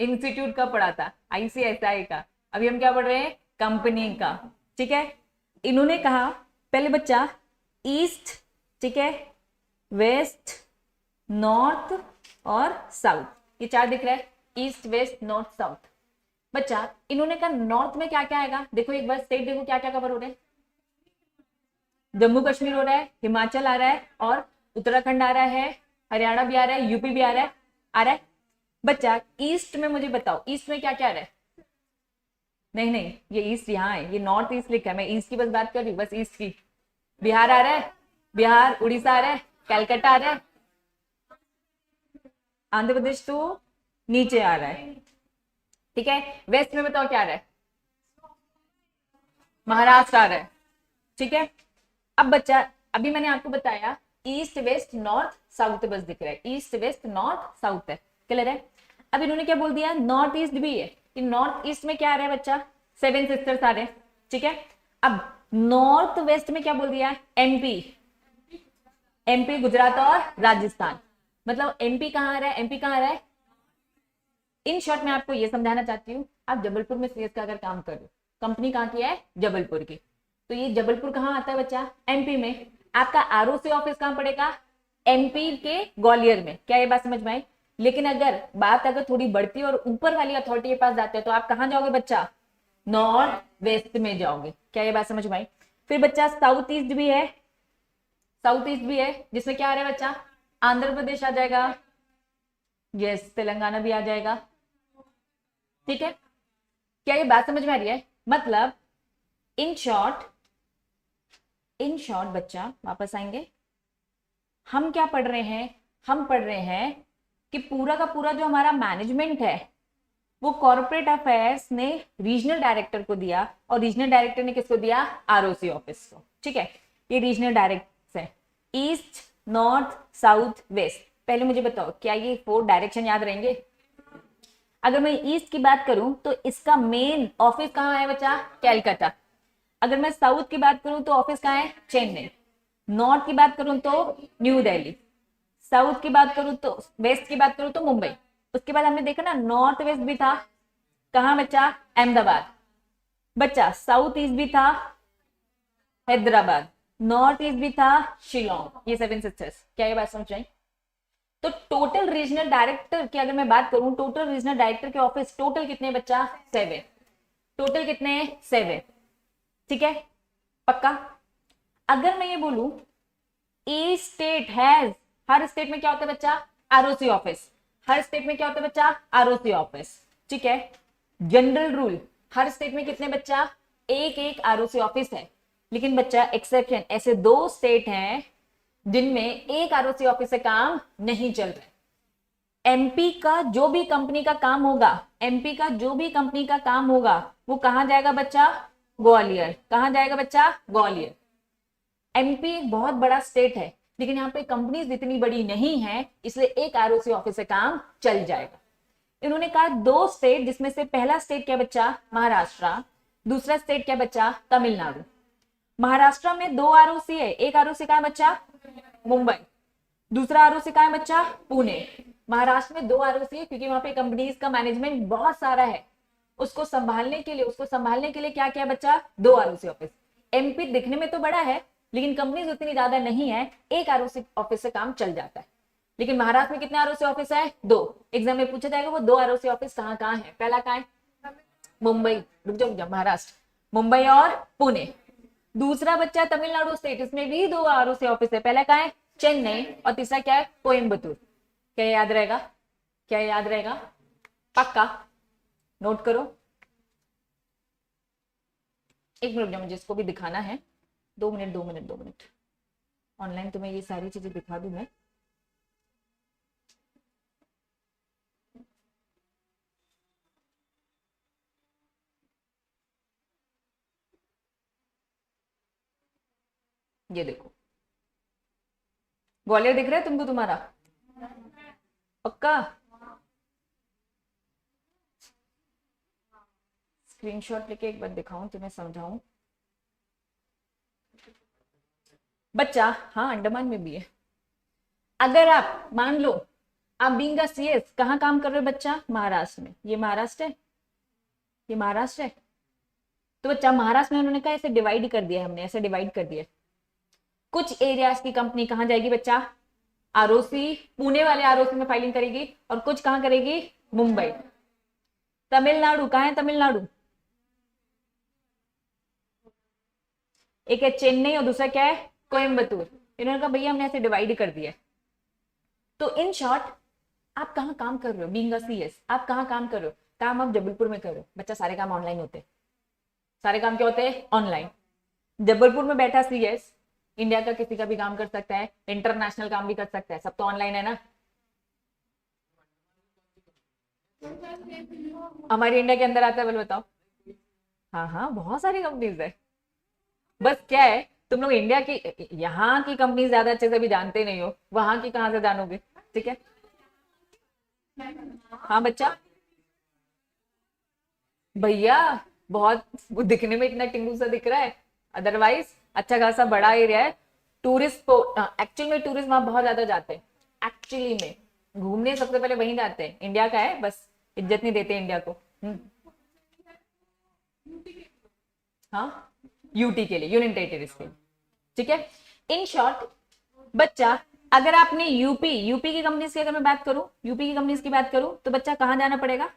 इंस्टीट्यूट का पढ़ा था, आईसीएसआई का। अभी हम क्या पढ़ रहे हैं? कंपनी का, ठीक है। इन्होंने कहा पहले बच्चा ईस्ट, ठीक है, वेस्ट, नॉर्थ और साउथ, ये 4 दिख रहा है, ईस्ट वेस्ट नॉर्थ साउथ। बच्चा इन्होंने कहा नॉर्थ में क्या क्या आएगा? देखो एक बार स्टेट देखो क्या क्या कवर हो रहे हैं। जम्मू कश्मीर हो रहा है, हिमाचल आ रहा है और उत्तराखंड आ रहा है, हरियाणा भी आ रहा है, यूपी भी आ रहा है। बच्चा ईस्ट में मुझे बताओ, ईस्ट में क्या क्या आ रहा है? नहीं नहीं, ये ईस्ट यहाँ है, ये नॉर्थ ईस्ट लिखा है, मैं ईस्ट की बस बात कर रही हूँ, बस ईस्ट की। बिहार आ रहा है, बिहार, उड़ीसा आ रहा है, कलकत्ता आ रहा है, आंध्र प्रदेश तो नीचे आ रहा है, ठीक है। वेस्ट में बताओ क्या आ रहा है? महाराष्ट्र आ रहा है, ठीक है। अब बच्चा अभी मैंने आपको बताया ईस्ट वेस्ट नॉर्थ साउथ बस दिख रहा है, ईस्ट वेस्ट नॉर्थ साउथ है, क्लियर है। अब इन्होंने क्या बोल दिया? नॉर्थ ईस्ट भी है, कि नॉर्थ ईस्ट में क्या आ रहा है बच्चा? 7 सिस्टर्स आ रहे हैं, ठीक है। अब नॉर्थ वेस्ट में क्या बोल दिया? एमपी, एमपी, गुजरात और राजस्थान। मतलब एमपी कहाँ आ रहा है? एमपी कहाँ आ रहा है? इन शॉर्ट में आपको ये समझाना चाहती हूँ, आप जबलपुर में सीएस का अगर काम कर रहे हो, कंपनी कहाँ की है? जबलपुर की, तो ये जबलपुर कहाँ आता है बच्चा? एमपी में। आपका आरओसी ऑफिस कहाँ पड़ेगा? एमपी के ग्वालियर में। क्या ये बात समझ में आई? लेकिन अगर बात थोड़ी बढ़ती है और ऊपर वाली अथॉरिटी के पास जाते हैं तो आप कहाँ जाओगे बच्चा? नॉर्थ वेस्ट में जाओगे। क्या ये बात समझ में आई? फिर बच्चा साउथ ईस्ट भी है, साउथ ईस्ट भी है, जिसमें क्या आ रहा है बच्चा? आंध्र प्रदेश आ जाएगा, यस, तेलंगाना भी आ जाएगा। ठीक है, क्या ये बात समझ में आ रही है? मतलब इन शॉर्ट बच्चा, वापस आएंगे, हम क्या पढ़ रहे हैं? हम पढ़ रहे हैं कि पूरा का पूरा जो हमारा मैनेजमेंट है वो कॉर्पोरेट अफेयर्स ने रीजनल डायरेक्टर को दिया, और रीजनल डायरेक्टर ने किसको दिया? आरओसी ऑफिस को। ठीक है, ये रीजनल डायरेक्टर है, ईस्ट, नॉर्थ, साउथ, वेस्ट। पहले मुझे बताओ, क्या ये 4 डायरेक्शन याद रहेंगे? अगर मैं ईस्ट की बात करूं तो इसका मेन ऑफिस कहाँ है बच्चा? कैलकाटा। अगर मैं साउथ की बात करूं तो ऑफिस कहाँ है? चेन्नई। नॉर्थ की बात करूं तो न्यू दिल्ली। साउथ की बात करूं तो, वेस्ट की बात करूं तो मुंबई। उसके बाद हमने देखा ना नॉर्थ वेस्ट भी था, कहाँ बच्चा? अहमदाबाद। बच्चा साउथ ईस्ट भी था, हैदराबाद। नॉर्थ ईस्ट भी था, शिलोंग। ये 7 सिस्टर्स। क्या ये बात समझ आई? तो टोटल रीजनल डायरेक्टर की अगर मैं बात करूं, टोटल रीजनल डायरेक्टर के ऑफिस टोटल कितने बच्चा? 7। टोटल कितने? 7। ठीक है, पक्का? अगर मैं ये बोलूं each state has, her state में क्या होता है बच्चा? ROC office. हर स्टेट में क्या होता है बच्चा? ROC office. ठीक है, जनरल रूल, हर स्टेट में कितने बच्चा? एक एक आरओसी ऑफिस है। लेकिन बच्चा एक्सेप्शन, ऐसे 2 स्टेट हैं जिनमें एक आरओसी ऑफिस से काम नहीं चल रहा। एमपी का जो भी कंपनी का काम होगा, एमपी का जो भी कंपनी का काम होगा वो कहां जाएगा बच्चा? ग्वालियर। कहां जाएगा बच्चा? ग्वालियर। एमपी एक बहुत बड़ा स्टेट है, लेकिन यहाँ पे कंपनीज इतनी बड़ी नहीं है, इसलिए एक आरओसी ऑफिस से काम चल जाएगा। इन्होंने कहा 2 स्टेट, जिसमें से पहला स्टेट क्या बच्चा? महाराष्ट्र। दूसरा स्टेट क्या बच्चा? तमिलनाडु। महाराष्ट्र में 2 आरओसी है, एक आरओसी का है बच्चा? मुंबई। दूसरा आरओसी का है बच्चा? पुणे। महाराष्ट्र में 2 आरओसी है क्योंकि वहां पे कंपनीज का मैनेजमेंट बहुत सारा है, उसको संभालने के लिए क्या क्या बच्चा? 2 आरओसी ऑफिस। एमपी दिखने में तो बड़ा है, लेकिन कंपनीज उतनी ज्यादा नहीं है, एक आरओसी ऑफिस से काम चल जाता है। लेकिन महाराष्ट्र में कितने आरओसी ऑफिस है? 2। एग्जाम में पूछा जाएगा वो 2 आरओसी ऑफिस कहाँ कहाँ है? पहला कहाँ है? मुंबई। रुक जाओ, महाराष्ट्र, मुंबई और पुणे। दूसरा बच्चा तमिलनाडु स्टेट, इसमें भी 2 आरओसी ऑफिस है। पहला कहाँ है? चेन्नई। और तीसरा क्या है? कोयम्बतूर। क्या याद रहेगा? क्या याद रहेगा? पक्का? नोट करो। एक मिनट, मुझे इसको भी दिखाना है। 2 मिनट। ऑनलाइन तुम्हें ये सारी चीजें दिखा दूं मैं। ये देखो, ग्वालियर दिख रहा है तुमको? तुम्हारा पक्का? स्क्रीनशॉट लेके एक बार दिखाऊं तुम्हें, समझाऊं बच्चा। हाँ, अंडमान में भी है। अगर आप मान लो आप बीइंग अ सीएस कहाँ काम कर रहे हो बच्चा? महाराष्ट्र में। ये महाराष्ट्र है, ये महाराष्ट्र है। तो बच्चा महाराष्ट्र में उन्होंने कहा ऐसे डिवाइड कर दिया, हमने ऐसे डिवाइड कर दिया। कुछ एरियाज की कंपनी कहाँ जाएगी बच्चा? आरओसी, पुणे वाले आरओसी में फाइलिंग करेगी, और कुछ कहाँ करेगी? मुंबई। तमिलनाडु कहाँ है? तमिलनाडु एक है चेन्नई और दूसरा क्या है? कोयम्बतूर। इन्होंने कहा भैया हमने ऐसे डिवाइड कर दिया। तो इन शॉर्ट आप कहाँ काम कर रहे हो? बीइंग अ सीएस आप कहाँ काम कर रहे हो? काम आप जबलपुर में कर रहे हो। बच्चा सारे काम ऑनलाइन होते हैं। सारे काम क्या होते हैं? ऑनलाइन। जबलपुर में बैठा सीएस इंडिया का किसी का भी काम कर सकता है, इंटरनेशनल काम भी कर सकता है, सब तो ऑनलाइन है ना। हमारे इंडिया के अंदर आता है? बोलो बताओ। हाँ हाँ, बहुत सारी कंपनीज है। बस क्या है, तुम लोग इंडिया की, यहाँ की कंपनी ज्यादा अच्छे से भी जानते नहीं हो, वहां की कहाँ से जानोगे? ठीक है, हाँ बच्चा। भैया बहुत, वो दिखने में इतना टिंगू सा दिख रहा है, अदरवाइज अच्छा खासा बड़ा एरिया है। टूरिस्ट, एक्चुअली में टूरिस्ट वहां बहुत ज्यादा जाते हैं। एक्चुअली में घूमने सबसे पहले वहीं जाते हैं। इंडिया का है, बस इज्जत नहीं देते इंडिया को। हाँ, यूटी के लिए, यूनियन टेरिटरीज के लिए, ठीक है। इन शॉर्ट बच्चा, अगर आपने यूपी की कंपनीज की अगर मैं बात करूं, यूपी की कंपनीज की बात करूं, तो बच्चा कहां जाना पड़ेगा,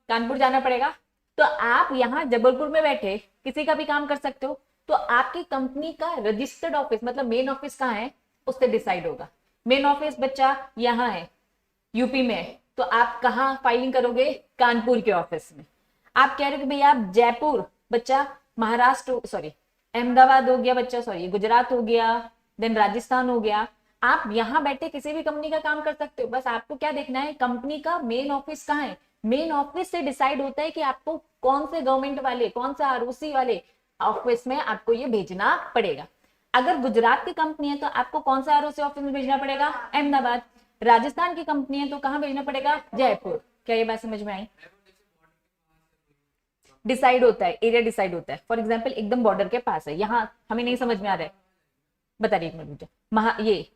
कानपुर जाना पड़ेगा। तो आप यहाँ जबलपुर में बैठे किसी का भी काम कर सकते हो, तो आपकी कंपनी का रजिस्टर्ड ऑफिस मतलब मेन ऑफिस कहाँ है उससे डिसाइड होगा। मेन ऑफिस बच्चा यहाँ है, यूपी में है, तो आप कहाँ फाइलिंग करोगे, कानपुर के ऑफिस में। आप कह रहे हो कि भैया आप जयपुर, बच्चा महाराष्ट्र, सॉरी अहमदाबाद हो गया बच्चा, सॉरी गुजरात हो गया, देन राजस्थान हो गया, आप यहाँ बैठे किसी भी कंपनी का काम कर सकते हो। बस आपको क्या देखना है, कंपनी का मेन ऑफिस कहाँ है। मेन ऑफिस से डिसाइड होता है कि आपको कौन से गवर्नमेंट वाले, कौन सा आरओसी वाले ऑफिस में आपको ये भेजना पड़ेगा। अगर गुजरात की कंपनी है तो आपको कौन सा आरओसी ऑफिस में भेजना पड़ेगा, अहमदाबाद। राजस्थान की कंपनी है तो कहां भेजना पड़ेगा, जयपुर। क्या ये बात समझ में आई? डिसाइड होता है, एरिया डिसाइड होता है। फॉर एग्जाम्पल एकदम बॉर्डर के पास है, यहाँ हमें नहीं समझ में आ रहा है, बता रही एक मिनट मुझे, ये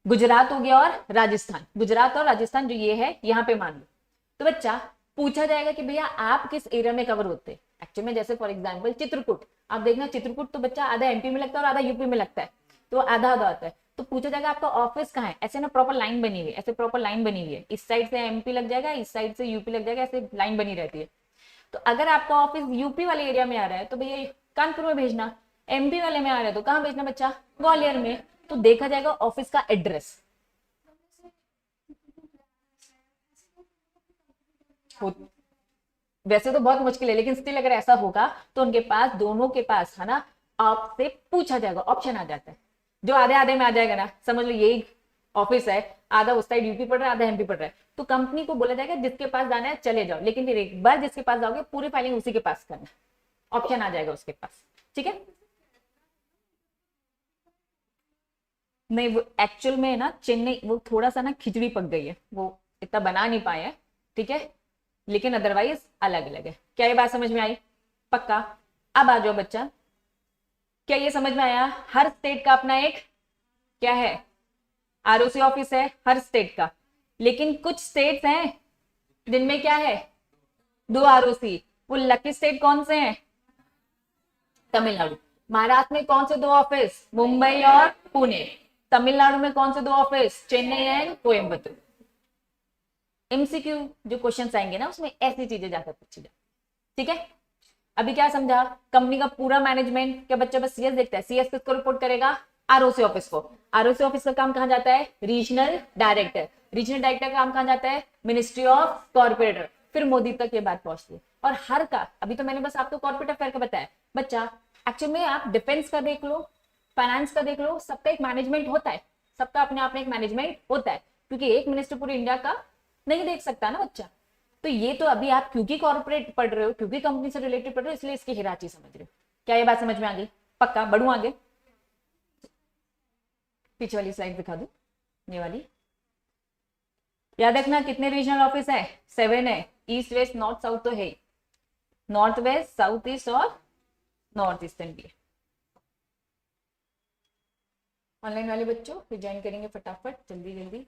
गुजरात हो गया और राजस्थान, गुजरात और राजस्थान जो ये है यहाँ पे मान लो, तो बच्चा पूछा जाएगा कि भैया आप किस एरिया में कवर होते हैं। एक्चुअली में जैसे फॉर एग्जाम्पल चित्रकूट, आप देखना चित्रकूट तो बच्चा आधा एमपी में लगता है और आधा यूपी में लगता है, तो आधा आधा आता है। तो पूछा जाएगा आपका ऑफिस कहाँ है, ऐसे ना प्रॉपर लाइन बनी हुई है, ऐसे प्रॉपर लाइन बनी हुई है, इस साइड से एमपी लग जाएगा, इस साइड से यूपी लग जाएगा, ऐसे लाइन बनी रहती है। तो अगर आपका ऑफिस यूपी वाले एरिया में आ रहा है तो भैया कानपुर में भेजना, एमपी वाले में आ रहा है तो कहाँ भेजना बच्चा, ग्वालियर में। तो देखा जाएगा ऑफिस का एड्रेस। वैसे तो बहुत मुश्किल है, लेकिन स्टिल अगर ऐसा होगा तो उनके पास, दोनों के पास है ना, आपसे पूछा जाएगा, ऑप्शन आ जाता है। जो आधे आधे में आ जाएगा ना, समझ लो यही ऑफिस है, आधा उस साइड यूपी पड़ रहा है, आधा एमपी पड़ रहा है, तो कंपनी को बोला जाएगा जिसके पास जाना है चले जाओ, लेकिन फिर एक बार जिसके पास जाओगे पूरी फाइलिंग उसी के पास करना, ऑप्शन आ जाएगा उसके पास, ठीक है। नहीं, वो एक्चुअल में ना चेन्नई वो थोड़ा सा ना खिचड़ी पक गई है, वो इतना बना नहीं पाए हैं, ठीक है, लेकिन अदरवाइज अलग अलग है। क्या ये बात समझ में आई? पक्का। अब आ जाओ बच्चा, क्या ये समझ में आया, हर स्टेट का अपना एक क्या है, आरओसी ऑफिस है हर स्टेट का, लेकिन कुछ स्टेट्स हैं जिनमें क्या है, दो आरओसी। वो लकी स्टेट कौन से हैं, तमिलनाडु। महाराष्ट्र में कौन से दो ऑफिस, मुंबई और पुणे। तमिलनाडु में कौन से दो office, Chennai and Coimbatore. MCQ जो क्वेश्चंस आएंगे ना उसमें ऐसी चीजें जाकर पूछी जाए, ठीक है। अभी क्या समझा, कंपनी का पूरा मैनेजमेंट, क्या बच्चा बस सीएस देखता है, सीएस किसको रिपोर्ट करेगा, आरओसी ऑफिस को। आरओसी ऑफिस का काम कहां जाता है, रीजनल डायरेक्टर। रीजनल डायरेक्टर का काम कहां जाता है, मिनिस्ट्री ऑफ कॉर्पोरेटर। फिर मोदी तक ये बात पहुंचती है। और हर का, अभी तो मैंने बस आपको कॉर्पोरेट अफेयर का बताया बच्चा, एक्चुअली में आप डिफेंस का देख लो, फाइनेंस का देख लो, सबका एक मैनेजमेंट होता है, सबका अपने आप में एक मैनेजमेंट होता है, क्योंकि एक मिनिस्टर पूरे इंडिया का नहीं देख सकता ना बच्चा। तो ये तो अभी आप क्योंकि कॉर्पोरेट पढ़ रहे हो, क्योंकि कंपनी से रिलेटेड पढ़ रहे हो, इसलिए इसकी हिराची समझ रहे हो। क्या ये बात समझ में आ गई? पक्का। बढ़ू आगे, पीछे वाली स्लाइड दिखा दू, ये वाली। याद रखना कितने रीजनल ऑफिस है, 7 है। ईस्ट वेस्ट नॉर्थ साउथ तो है, नॉर्थ वेस्ट साउथ ईस्ट और नॉर्थ ईस्टर्न भी है। ऑनलाइन वाले बच्चों फिर ज्वाइन करेंगे फटाफट, जल्दी जल्दी।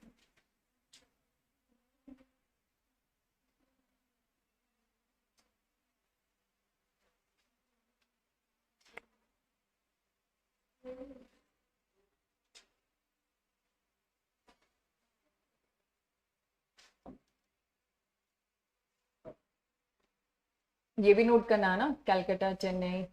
ये भी नोट करना है ना, कैलकाटा, चेन्नई।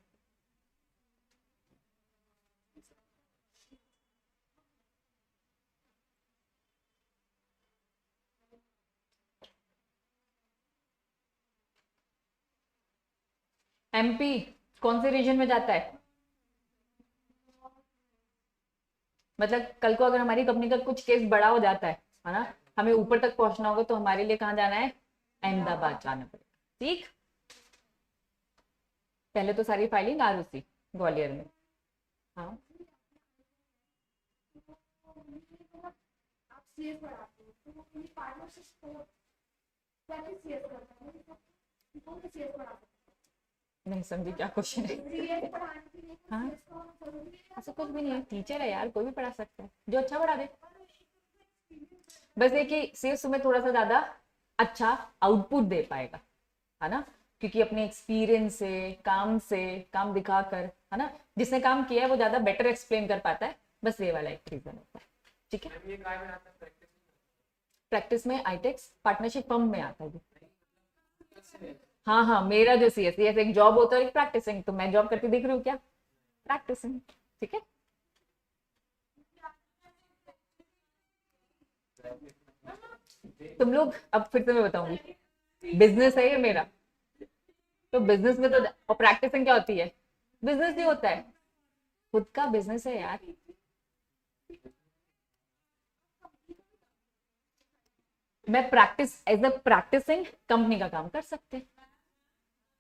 एमपी कौन से रीजन में जाता है, मतलब कल को अगर हमारी कंपनी का कुछ केस बड़ा हो जाता है ना, हमें ऊपर तक पहुंचना होगा, तो हमारे लिए कहाँ जाना है, अहमदाबाद जाना पड़ेगा, ठीक। पहले तो सारी फाइलिंग आरओसी ग्वालियर में। हाँ नहीं समझी क्या क्वेश्चन है। हाँ ऐसा कुछ भी नहीं है, टीचर है यार, कोई भी पढ़ा सकता है, जो अच्छा पढ़ा दे। बस ये कि सीएस में थोड़ा सा ज्यादा अच्छा आउटपुट दे पाएगा, है ना। क्योंकि अपने एक्सपीरियंस से काम दिखाकर, है ना, जिसने काम किया है वो ज्यादा बेटर एक्सप्लेन कर पाता है, बस ये वाला एक रीजन होता है। ठीक है, प्रैक्टिस में आईटेक्स पार्टनरशिप फर्म में आता है। हाँ हाँ, मेरा जो सी एस एक जॉब होता है, एक प्रैक्टिसिंग, तो मैं जॉब करके दिख रही हूँ क्या, प्रैक्टिसिंग। ठीक है, तुम लोग, अब फिर से मैं बताऊंगी, बिजनेस है ये मेरा, तो बिजनेस में तो, और प्रैक्टिसिंग क्या होती है, बिजनेस ही होता है, खुद का बिजनेस है यार। मैं practice as a practicing company का काम कर सकते हैं,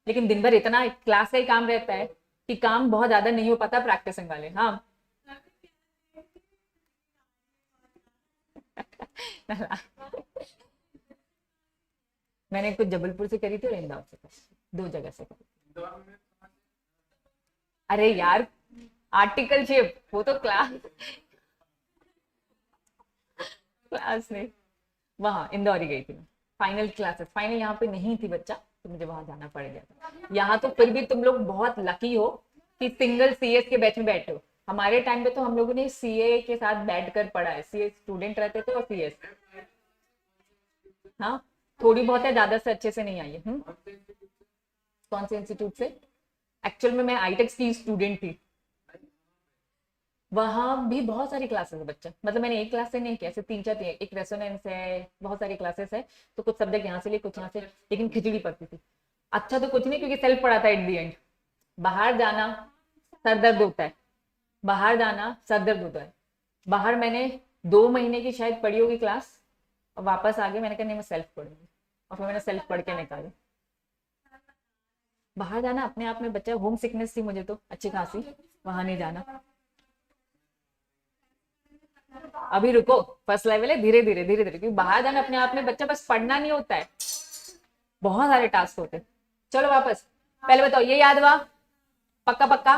लेकिन दिन भर इतना क्लास का ही काम रहता है कि काम बहुत ज्यादा नहीं हो पाता प्रैक्टिसिंग वाले। हाँ मैंने कुछ जबलपुर से करी थी और इंदौर से करी, 2 जगह से करी। अरे यार, आर्टिकलशिप वो तो क्लास क्लास नहीं, वहां इंदौर ही गई थी मैं, फाइनल क्लासेस, फाइनल यहाँ पे नहीं थी बच्चा, तो मुझे वहां जाना पड़ गया था। यहाँ तो फिर भी तुम लोग बहुत लकी हो कि सिंगल सीएस के बैच में बैठे हो। हमारे टाइम पे तो हम लोगों ने सीए के साथ बैठ कर पढ़ा है, सीए स्टूडेंट रहते थे और सीएस। हाँ, थोड़ी बहुत है, ज्यादा से अच्छे से नहीं आई है। कौन से इंस्टीट्यूट से? एक्चुअल में मैं आईटेक्स की स्टूडेंट थी, वहां भी बहुत सारी क्लासेस है बच्चा, मतलब मैंने एक क्लास से नहीं किया, ऐसे 3-4, एक रेसोनेंस है, बहुत सारी क्लासेस है, तो कुछ सब्जेक्ट यहाँ से लिए, कुछ यहाँ से, लेकिन खिचड़ी पड़ती थी। अच्छा तो कुछ नहीं, क्योंकि सेल्फ पढ़ा था एट दी एंड। बाहर जाना सर दर्द होता है, बाहर जाना सर दर्द होता है। बाहर मैंने 2 महीने की शायद पढ़ी होगी क्लास, और वापस आ गए, मैंने कहा नहीं मैं सेल्फ पढ़ूंगी, और फिर मैंने सेल्फ पढ़ के निकाली। बाहर जाना अपने आप में बच्चा, होम सिकनेस थी मुझे तो अच्छी खासी, वहां नहीं जाना। अभी रुको, फर्स्ट लेवल है, धीरे धीरे धीरे धीरे, क्योंकि बाहर जाना अपने आप में बच्चा, बस पढ़ना नहीं होता है, बहुत सारे टास्क होते हैं। चलो वापस, पहले बताओ ये याद हुआ? पक्का पक्का?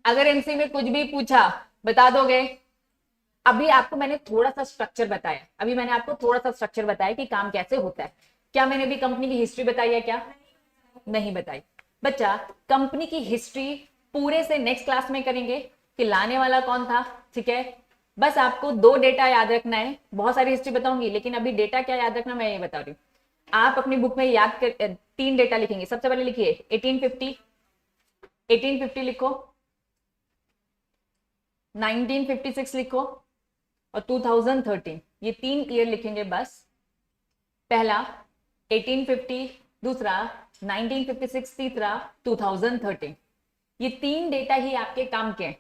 अगर एमसी में कुछ भी पूछा बता दोगे? अभी आपको मैंने थोड़ा सा स्ट्रक्चर बताया, अभी मैंने आपको थोड़ा सा स्ट्रक्चर बताया कि काम कैसे होता है। क्या मैंने भी कंपनी की हिस्ट्री बताई है क्या? नहीं बताई। बच्चा, कंपनी की हिस्ट्री पूरे से नेक्स्ट क्लास में करेंगे कि लाने वाला कौन था। ठीक है, बस आपको 2 डेटा याद रखना है, बहुत सारी हिस्ट्री बताऊंगी, लेकिन अभी डेटा क्या याद रखना मैं ये बता रही हूँ। आप अपनी बुक में याद कर 3 डेटा लिखेंगे। सबसे पहले लिखिए 1850, 1850 लिखो, 1956 लिखो, और 2013, ये 3 ईयर लिखेंगे बस। पहला 1850, दूसरा 1956, तीसरा 2013, ये 3 डेटा ही आपके काम के हैं।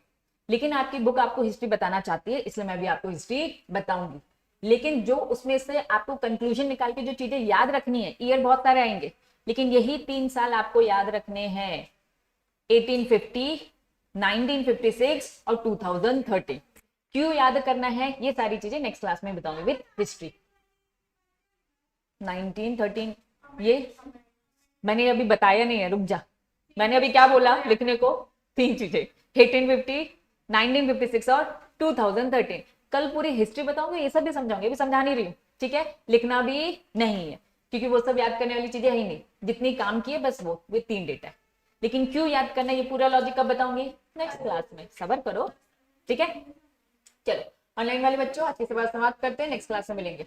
लेकिन आपकी बुक आपको हिस्ट्री बताना चाहती है, इसलिए मैं भी आपको हिस्ट्री बताऊंगी, लेकिन जो उसमें से आपको कंक्लूजन निकाल के जो चीजें याद रखनी है, ईयर बहुत सारे आएंगे, लेकिन यही 3 साल आपको याद रखने हैं, 1850, 1956 और 2013। क्यों याद करना है ये सारी चीजें नेक्स्ट क्लास में बताऊंगी विद हिस्ट्री। 1913 ये मैंने अभी बताया नहीं है, रुक जा, मैंने अभी क्या बोला लिखने को? 3 चीजें, 1850, 1956 और 2013। कल पूरी हिस्ट्री बताऊंगी, ये सब भी समझाऊंगी, अभी समझा नहीं रही हूँ। ठीक है, लिखना भी नहीं है, क्योंकि वो सब याद करने वाली चीजें है ही नहीं, जितनी काम की है बस वो 3 डेटा है। लेकिन क्यों याद करना, ये पूरा लॉजिक कब बताऊंगी? नेक्स्ट क्लास में, सब्र करो। ठीक है, चलो ऑनलाइन वाले बच्चों आज की सवाल समाप्त करते हैं, नेक्स्ट क्लास में मिलेंगे।